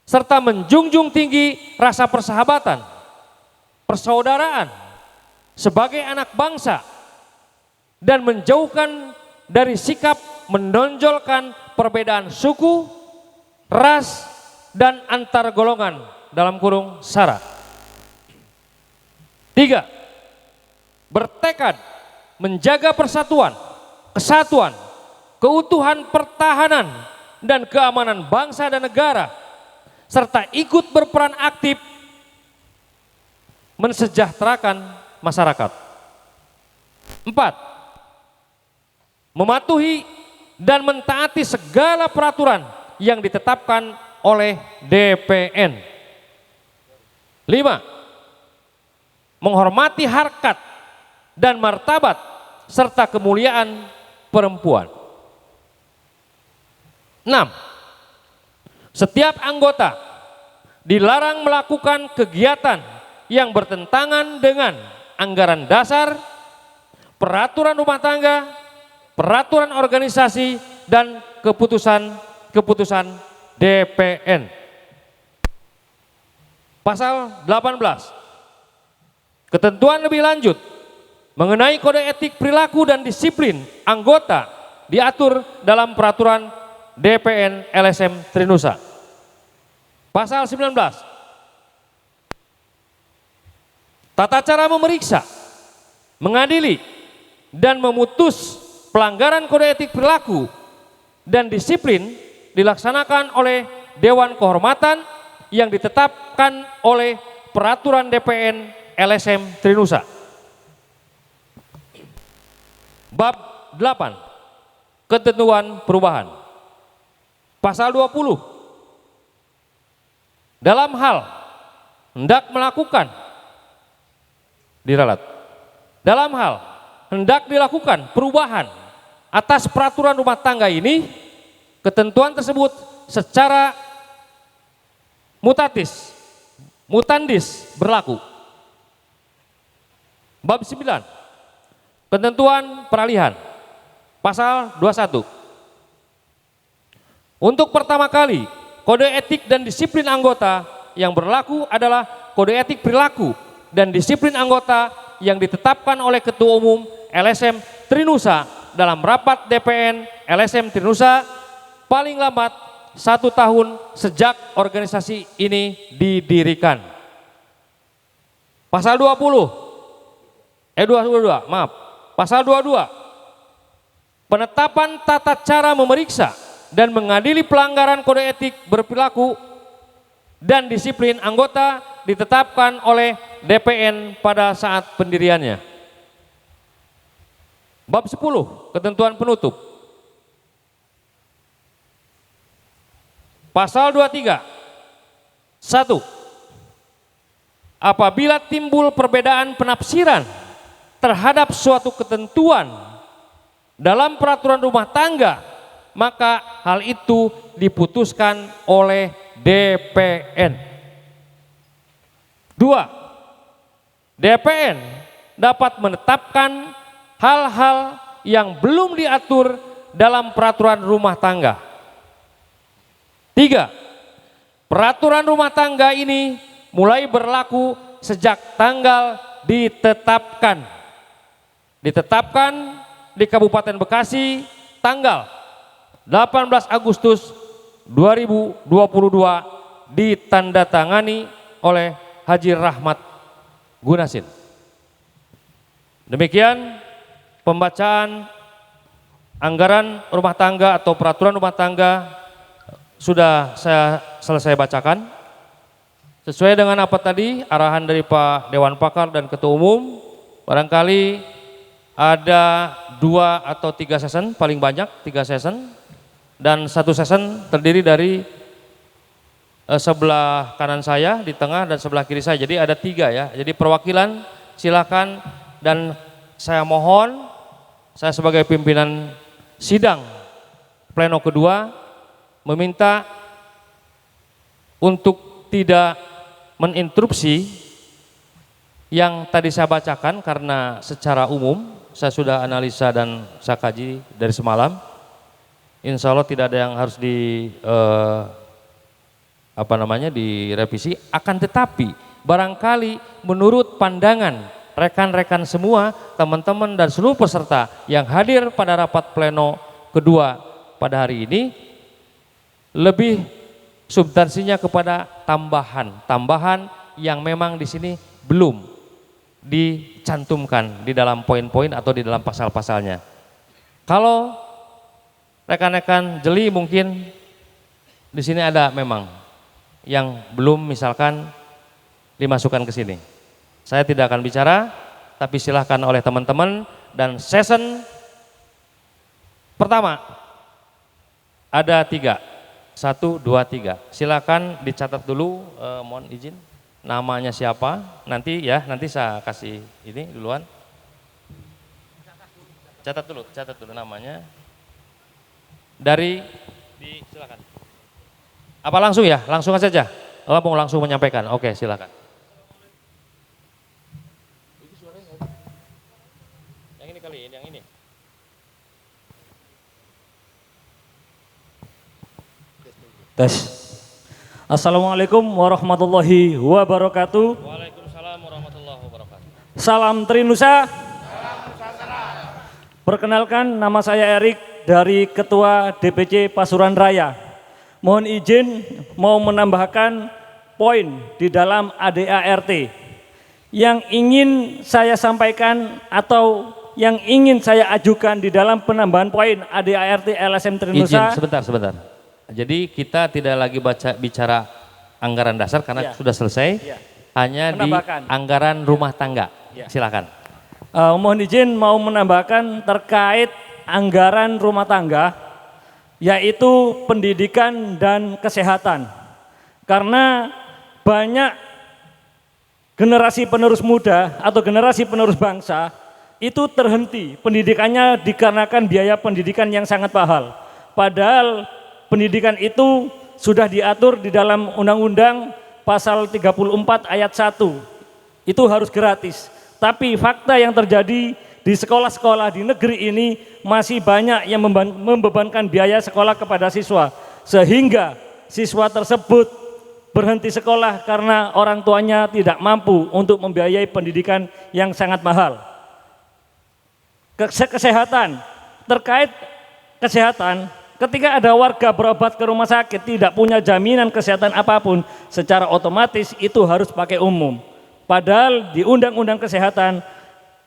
serta menjunjung tinggi rasa persahabatan, persaudaraan sebagai anak bangsa dan menjauhkan dari sikap menonjolkan perbedaan suku, ras, dan antar golongan dalam kurung sara. 3. Bertekad menjaga persatuan, kesatuan, keutuhan pertahanan, dan keamanan bangsa dan negara, serta ikut berperan aktif mensejahterakan masyarakat. 4. Mematuhi dan mentaati segala peraturan yang ditetapkan oleh DPN. 5. Menghormati harkat dan martabat serta kemuliaan perempuan. 6. Setiap anggota dilarang melakukan kegiatan yang bertentangan dengan anggaran dasar, peraturan rumah tangga, peraturan organisasi, dan keputusan DPN. Pasal 18. Ketentuan lebih lanjut mengenai kode etik perilaku dan disiplin anggota diatur dalam peraturan DPN LSM Trinusa. Pasal 19. Tata cara memeriksa, mengadili, dan memutus pelanggaran kode etik perilaku dan disiplin dilaksanakan oleh Dewan Kehormatan yang ditetapkan oleh peraturan DPN LSM Trinusa. Bab 8. Ketentuan perubahan. Pasal 20. Dalam hal hendak melakukan diralat. Dalam hal hendak dilakukan perubahan atas peraturan rumah tangga ini, ketentuan tersebut secara mutandis berlaku. Bab 9. Ketentuan peralihan. Pasal 21. Untuk pertama kali, kode etik dan disiplin anggota yang berlaku adalah kode etik perilaku dan disiplin anggota yang ditetapkan oleh Ketua Umum LSM Trinusa dalam rapat DPN LSM Trinusa paling lambat 1 tahun sejak organisasi ini didirikan. Pasal 22, Pasal 22. Penetapan tata cara memeriksa dan mengadili pelanggaran kode etik berperilaku dan disiplin anggota ditetapkan oleh DPN pada saat pendiriannya. Bab 10. Ketentuan penutup. Pasal 23. 1. Apabila timbul perbedaan penafsiran terhadap suatu ketentuan dalam peraturan rumah tangga, maka hal itu diputuskan oleh DPN. Dua, DPN dapat menetapkan hal-hal yang belum diatur dalam peraturan rumah tangga. Tiga, peraturan rumah tangga ini mulai berlaku sejak tanggal ditetapkan. Ditetapkan di Kabupaten Bekasi tanggal 18 Agustus 2022 ditandatangani oleh Haji Rahmat Gunasin. Demikian pembacaan anggaran rumah tangga atau peraturan rumah tangga sudah saya selesai bacakan. Sesuai dengan apa tadi arahan dari Pak Dewan Pakar dan Ketua Umum, barangkali ada 2 atau 3 session, paling banyak 3 session, dan 1 session terdiri dari sebelah kanan saya, di tengah, dan sebelah kiri saya. Jadi ada 3 ya. Jadi perwakilan silakan, dan saya mohon, saya sebagai pimpinan sidang pleno kedua meminta untuk tidak meninterupsi yang tadi saya bacakan, karena secara umum saya sudah analisa dan saya kaji dari semalam. Insya Allah tidak ada yang harus direvisi. Akan tetapi barangkali menurut pandangan rekan-rekan semua, teman-teman dan seluruh peserta yang hadir pada rapat pleno kedua pada hari ini, lebih substansinya kepada tambahan yang memang di sini belum dicantumkan di dalam poin-poin atau di dalam pasal-pasalnya. Kalau rekan-rekan jeli mungkin di sini ada memang yang belum misalkan dimasukkan ke sini. Saya tidak akan bicara, tapi silahkan oleh teman-teman. Dan session pertama ada 3. 1, 2, 3. Silakan dicatat dulu, mohon izin namanya siapa, nanti saya kasih ini duluan. Catat dulu namanya. Silakan. Apa langsung ya? Langsung saja. Oh, mau langsung menyampaikan. Oke, silakan. Yang ini kali, yang ini. Tes. Assalamualaikum warahmatullahi wabarakatuh. Waalaikumsalam warahmatullahi wabarakatuh. Salam Trinusa. Perkenalkan, nama saya Erik dari Ketua DPC Pasuruan Raya. Mohon izin mau menambahkan poin di dalam ADART yang ingin saya sampaikan atau yang ingin saya ajukan di dalam penambahan poin ADART LSM Trinusa. Izin sebentar. Jadi kita tidak lagi bicara anggaran dasar karena sudah selesai, hanya menambahkan di anggaran rumah tangga. Silakan. Mohon izin mau menambahkan terkait anggaran rumah tangga, yaitu pendidikan dan kesehatan. Karena banyak generasi penerus muda atau generasi penerus bangsa itu terhenti pendidikannya dikarenakan biaya pendidikan yang sangat mahal. Padahal pendidikan itu sudah diatur di dalam Undang-Undang pasal 34 ayat 1. Itu harus gratis. Tapi fakta yang terjadi di sekolah-sekolah di negeri ini masih banyak yang membebankan biaya sekolah kepada siswa. Sehingga siswa tersebut berhenti sekolah karena orang tuanya tidak mampu untuk membiayai pendidikan yang sangat mahal. Kesehatan, terkait kesehatan, ketika ada warga berobat ke rumah sakit tidak punya jaminan kesehatan apapun, secara otomatis itu harus pakai umum. Padahal di Undang-Undang Kesehatan,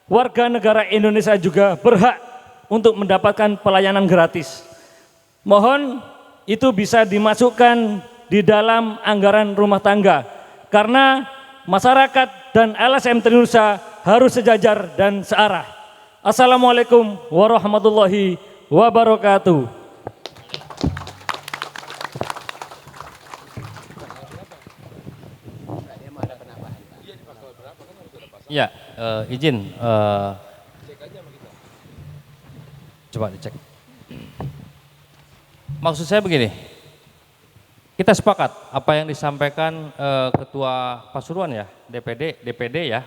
warga negara Indonesia juga berhak untuk mendapatkan pelayanan gratis. Mohon itu bisa dimasukkan di dalam anggaran rumah tangga, karena masyarakat dan LSM Trinusa harus sejajar dan searah. Assalamualaikum warahmatullahi wabarakatuh. Ya, izin. Coba dicek. Maksud saya begini, kita sepakat apa yang disampaikan Ketua Pasuruan ya, DPD ya,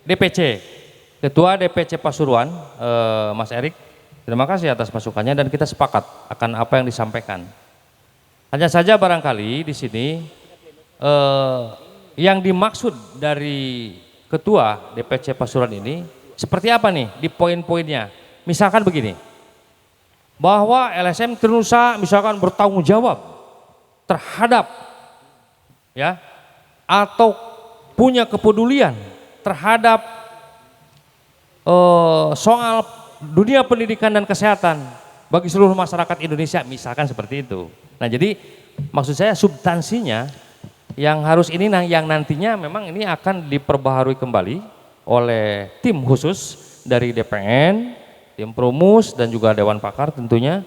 DPC, Ketua DPC Pasuruan, Mas Erik. Terima kasih atas masukannya dan kita sepakat akan apa yang disampaikan. Hanya saja barangkali di sini yang dimaksud dari Ketua DPC Pasuruan ini seperti apa nih di poin-poinnya? Misalkan begini, bahwa LSM Trinusa misalkan bertanggung jawab terhadap ya atau punya kepedulian terhadap soal dunia pendidikan dan kesehatan bagi seluruh masyarakat Indonesia, misalkan seperti itu. Nah, jadi maksud saya substansinya yang harus ini yang nantinya memang ini akan diperbaharui kembali oleh tim khusus dari DPN, tim Promus dan juga Dewan Pakar tentunya.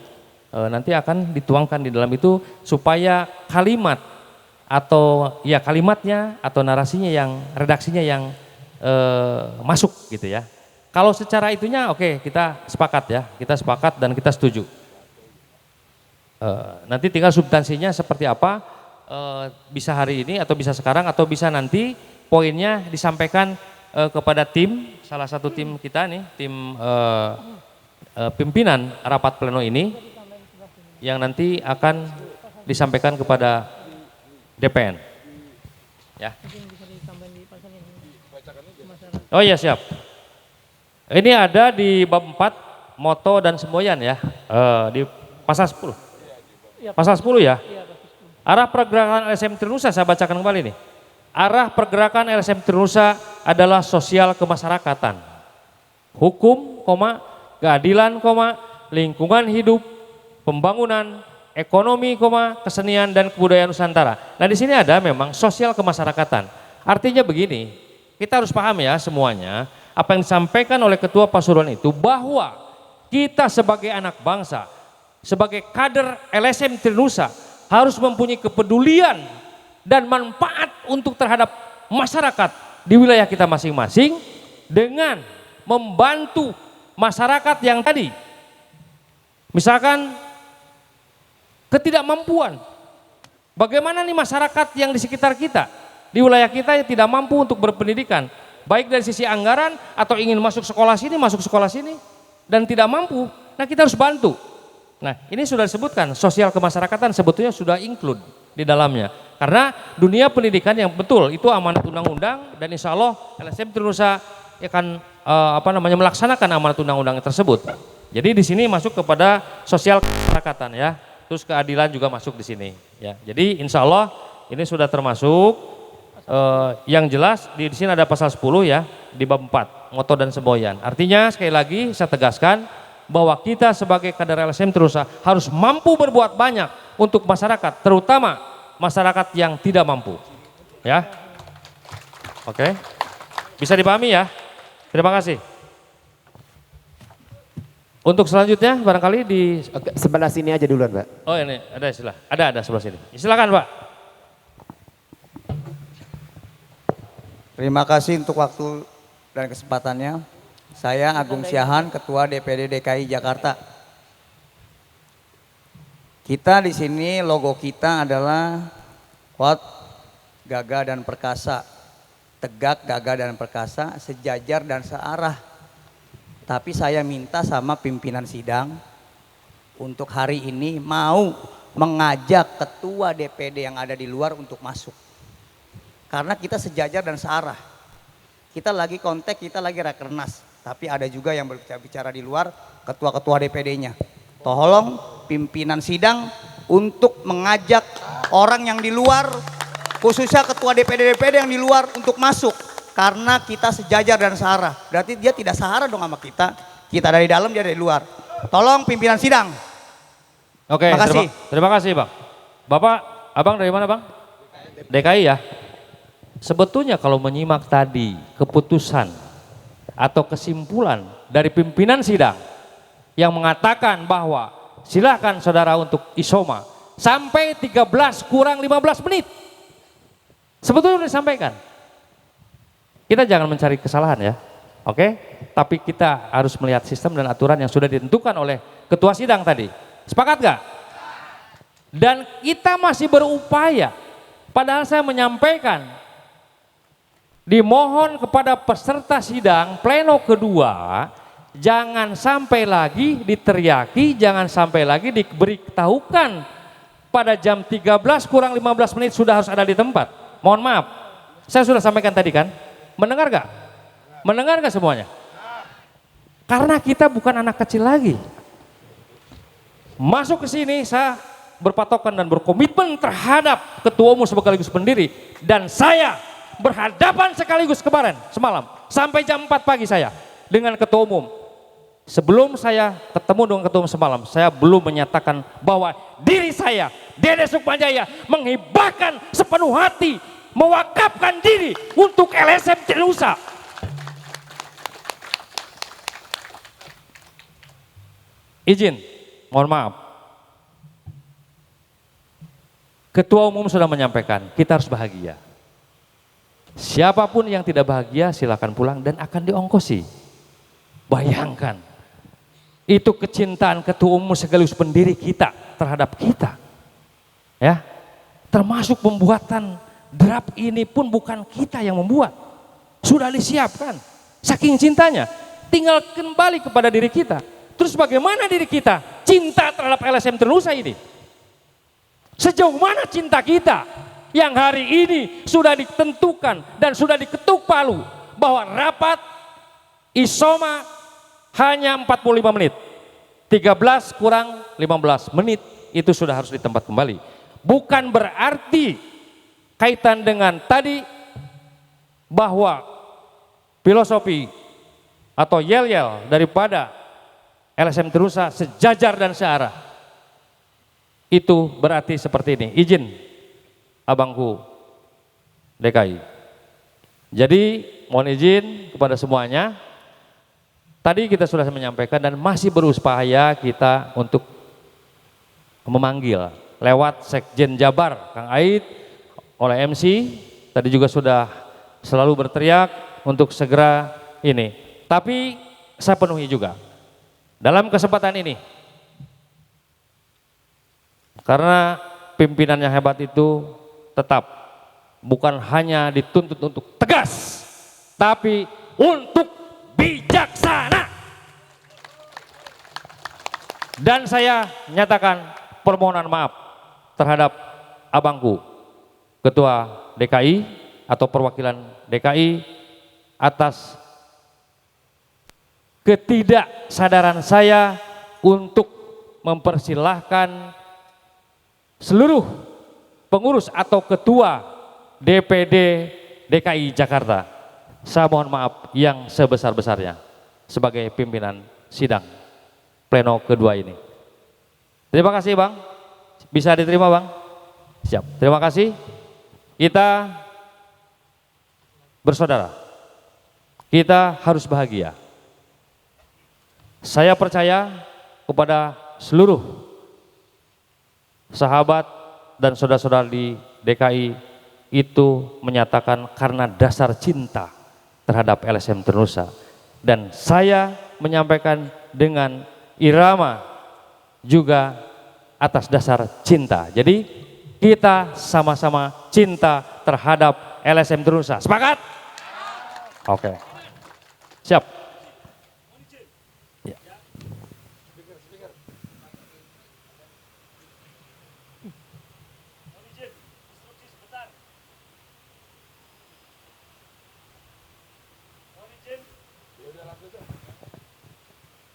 Nanti akan dituangkan di dalam itu supaya kalimat atau ya kalimatnya atau narasinya yang redaksinya yang masuk gitu ya. Kalau secara itunya oke, kita sepakat ya, kita sepakat dan kita setuju. Nanti tinggal substansinya seperti apa, bisa hari ini atau bisa sekarang atau bisa nanti poinnya disampaikan kepada tim, salah satu tim kita nih, tim pimpinan rapat pleno ini yang nanti akan disampaikan kepada DPN. Ya. Oh iya siap. Ini ada di bab 4 moto dan semboyan ya, di pasal 10. Pasal 10 ya. Arah pergerakan LSM Trinusa saya bacakan kembali nih. Arah pergerakan LSM Trinusa adalah sosial kemasyarakatan. Hukum, keadilan, lingkungan hidup, pembangunan, ekonomi, kesenian dan kebudayaan Nusantara. Nah di sini ada memang sosial kemasyarakatan. Artinya begini, kita harus paham ya semuanya apa yang disampaikan oleh Ketua Pasuruan itu bahwa kita sebagai anak bangsa, sebagai kader LSM Trinusa harus mempunyai kepedulian dan manfaat untuk terhadap masyarakat di wilayah kita masing-masing dengan membantu masyarakat yang tadi misalkan ketidakmampuan. Bagaimana nih masyarakat yang di sekitar kita, di wilayah kita yang tidak mampu untuk berpendidikan, baik dari sisi anggaran atau ingin masuk sekolah sini, dan tidak mampu. Nah kita harus bantu. Nah ini sudah disebutkan, sosial kemasyarakatan sebetulnya sudah include di dalamnya. Karena dunia pendidikan yang betul itu amanat undang-undang dan insya Allah LSM Trinusa akan melaksanakan amanat undang-undang tersebut. Jadi di sini masuk kepada sosial kemasyarakatan ya. Terus keadilan juga masuk di sini ya. Jadi insya Allah ini sudah termasuk yang jelas di sini ada pasal 10 ya di bab 4 moto dan semboyan. Artinya sekali lagi saya tegaskan bahwa kita sebagai kader LSM Trinusa harus mampu berbuat banyak untuk masyarakat, terutama masyarakat yang tidak mampu. Ya. Oke. Bisa dipahami ya? Terima kasih. Untuk selanjutnya barangkali di sebelah sini aja duluan, Pak. Oh ini ada istilah, ada sebelah sini. Silakan Pak. Terima kasih untuk waktu dan kesempatannya. Saya Agung Syahan, Ketua DPD DKI Jakarta. Kita di sini logo kita adalah kuat, gagah dan perkasa, tegak, gagah dan perkasa, sejajar dan searah. Tapi saya minta sama pimpinan sidang untuk hari ini mau mengajak ketua DPD yang ada di luar untuk masuk. Karena kita sejajar dan searah. Kita lagi kontak, kita lagi rakernas. Tapi ada juga yang berbicara di luar, ketua-ketua DPD-nya. Tolong pimpinan sidang untuk mengajak orang yang di luar, khususnya ketua DPD-DPD yang di luar untuk masuk. Karena kita sejajar dan searah. Berarti dia tidak searah dong sama kita. Kita dari dalam, dia dari luar. Tolong pimpinan sidang. Oke, terima kasih Bang. Bapak, Abang dari mana Bang? DKI ya? Sebetulnya kalau menyimak tadi keputusan atau kesimpulan dari pimpinan sidang yang mengatakan bahwa silakan saudara untuk isoma sampai 13 kurang 15 menit. Sebetulnya sudah disampaikan. Kita jangan mencari kesalahan ya, oke? Tapi kita harus melihat sistem dan aturan yang sudah ditentukan oleh ketua sidang tadi. Sepakat gak? Dan kita masih berupaya, padahal saya menyampaikan, dimohon kepada peserta sidang pleno kedua, jangan sampai lagi diteriaki, jangan sampai lagi diberitahukan pada jam 13 kurang 15 menit sudah harus ada di tempat. Mohon maaf, saya sudah sampaikan tadi kan, mendengar gak? Mendengar gak semuanya? Karena kita bukan anak kecil lagi. Masuk ke sini saya berpatokan dan berkomitmen terhadap ketua umum sekaligus pendiri, dan saya berhadapan sekaligus kemarin semalam sampai jam 4 pagi saya dengan ketua umum. Sebelum saya ketemu dengan ketua umum semalam, saya belum menyatakan bahwa diri saya, Dede Sukmanjaya, menghibahkan sepenuh hati, mewakafkan diri untuk LSM Trinusa. Izin, mohon maaf. Ketua umum sudah menyampaikan, kita harus bahagia. Siapapun yang tidak bahagia silakan pulang dan akan diongkosi. Bayangkan, itu kecintaan ketua umum sekaligus pendiri kita terhadap kita. Ya, termasuk pembuatan draft ini pun bukan kita yang membuat. Sudah disiapkan, saking cintanya. Tinggal kembali kepada diri kita. Terus bagaimana diri kita cinta terhadap LSM Trinusa ini? Sejauh mana cinta kita yang hari ini sudah ditentukan dan sudah diketuk palu bahwa rapat isoma hanya 45 menit. 13 kurang 15 menit itu sudah harus di tempat kembali. Bukan berarti kaitan dengan tadi bahwa filosofi atau yel-yel daripada LSM Trinusa sejajar dan searah. Itu berarti seperti ini. Izin abangku DKI. Jadi mohon izin kepada semuanya. Tadi kita sudah menyampaikan dan masih berupaya kita untuk memanggil lewat Sekjen Jabar Kang Aid oleh MC. Tadi juga sudah selalu berteriak untuk segera ini. Tapi saya penuhi juga dalam kesempatan ini. Karena pimpinan yang hebat itu tetap bukan hanya dituntut untuk tegas, tapi untuk bijaksana. Dan saya nyatakan permohonan maaf terhadap abangku, Ketua DKI atau perwakilan DKI atas ketidaksadaran saya untuk mempersilahkan seluruh pengurus atau ketua DPD DKI Jakarta. Saya mohon maaf yang sebesar-besarnya sebagai pimpinan sidang pleno kedua ini. Terima kasih Bang. Bisa diterima Bang? Siap. Terima kasih. Kita bersaudara. Kita harus bahagia. Saya percaya kepada seluruh sahabat dan saudara-saudara di DKI itu menyatakan karena dasar cinta terhadap LSM Trinusa, dan saya menyampaikan dengan irama juga atas dasar cinta. Jadi kita sama-sama cinta terhadap LSM Trinusa. Sepakat? Oke. Siap.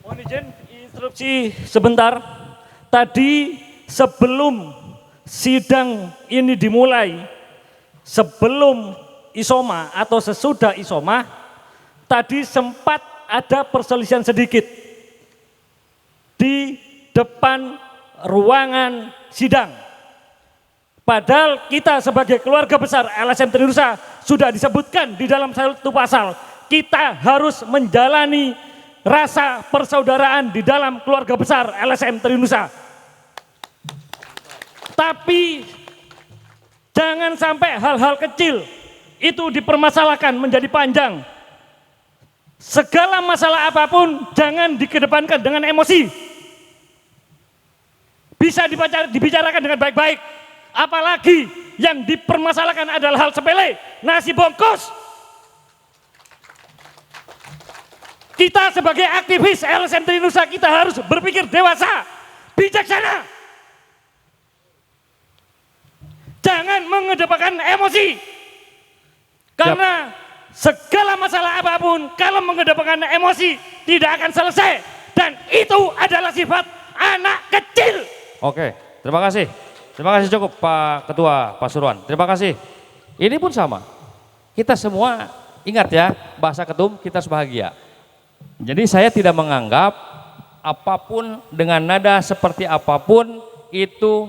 Mohon izin instruksi sebentar. Tadi sebelum sidang ini dimulai, sebelum isoma atau sesudah isoma, tadi sempat ada perselisihan sedikit di depan ruangan sidang. Padahal kita sebagai keluarga besar LSM Trinusa sudah disebutkan di dalam satu pasal, kita harus menjalani rasa persaudaraan di dalam keluarga besar LSM Trinusa. Tapi jangan sampai hal-hal kecil itu dipermasalahkan menjadi panjang. Segala masalah apapun jangan dikedepankan dengan emosi. bisa dibicarakan dengan baik-baik. Apalagi yang dipermasalahkan adalah hal sepele, nasi bungkus. Kita sebagai aktivis LSM Trinusa kita harus berpikir dewasa, bijaksana. Jangan mengedepankan emosi. Karena segala masalah apapun kalau mengedepankan emosi tidak akan selesai. Dan itu adalah sifat anak kecil. Oke, terima kasih. Terima kasih cukup Pak Ketua, Pak Surwan. Terima kasih. Ini pun sama. Kita semua ingat ya, bahasa ketum kita harus bahagia. Jadi saya tidak menganggap apapun dengan nada seperti apapun itu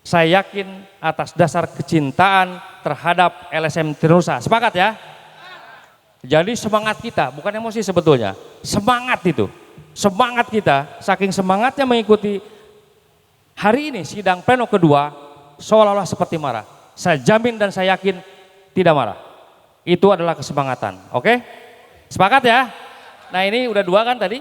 saya yakin atas dasar kecintaan terhadap LSM Trinusa. Sepakat ya? Jadi semangat kita, bukan emosi sebetulnya. Semangat itu. Semangat kita, saking semangatnya mengikuti hari ini sidang pleno kedua seolah-olah seperti marah. Saya jamin dan saya yakin tidak marah. Itu adalah kesemangatan. Oke? Sepakat ya? Nah ini udah dua kan tadi?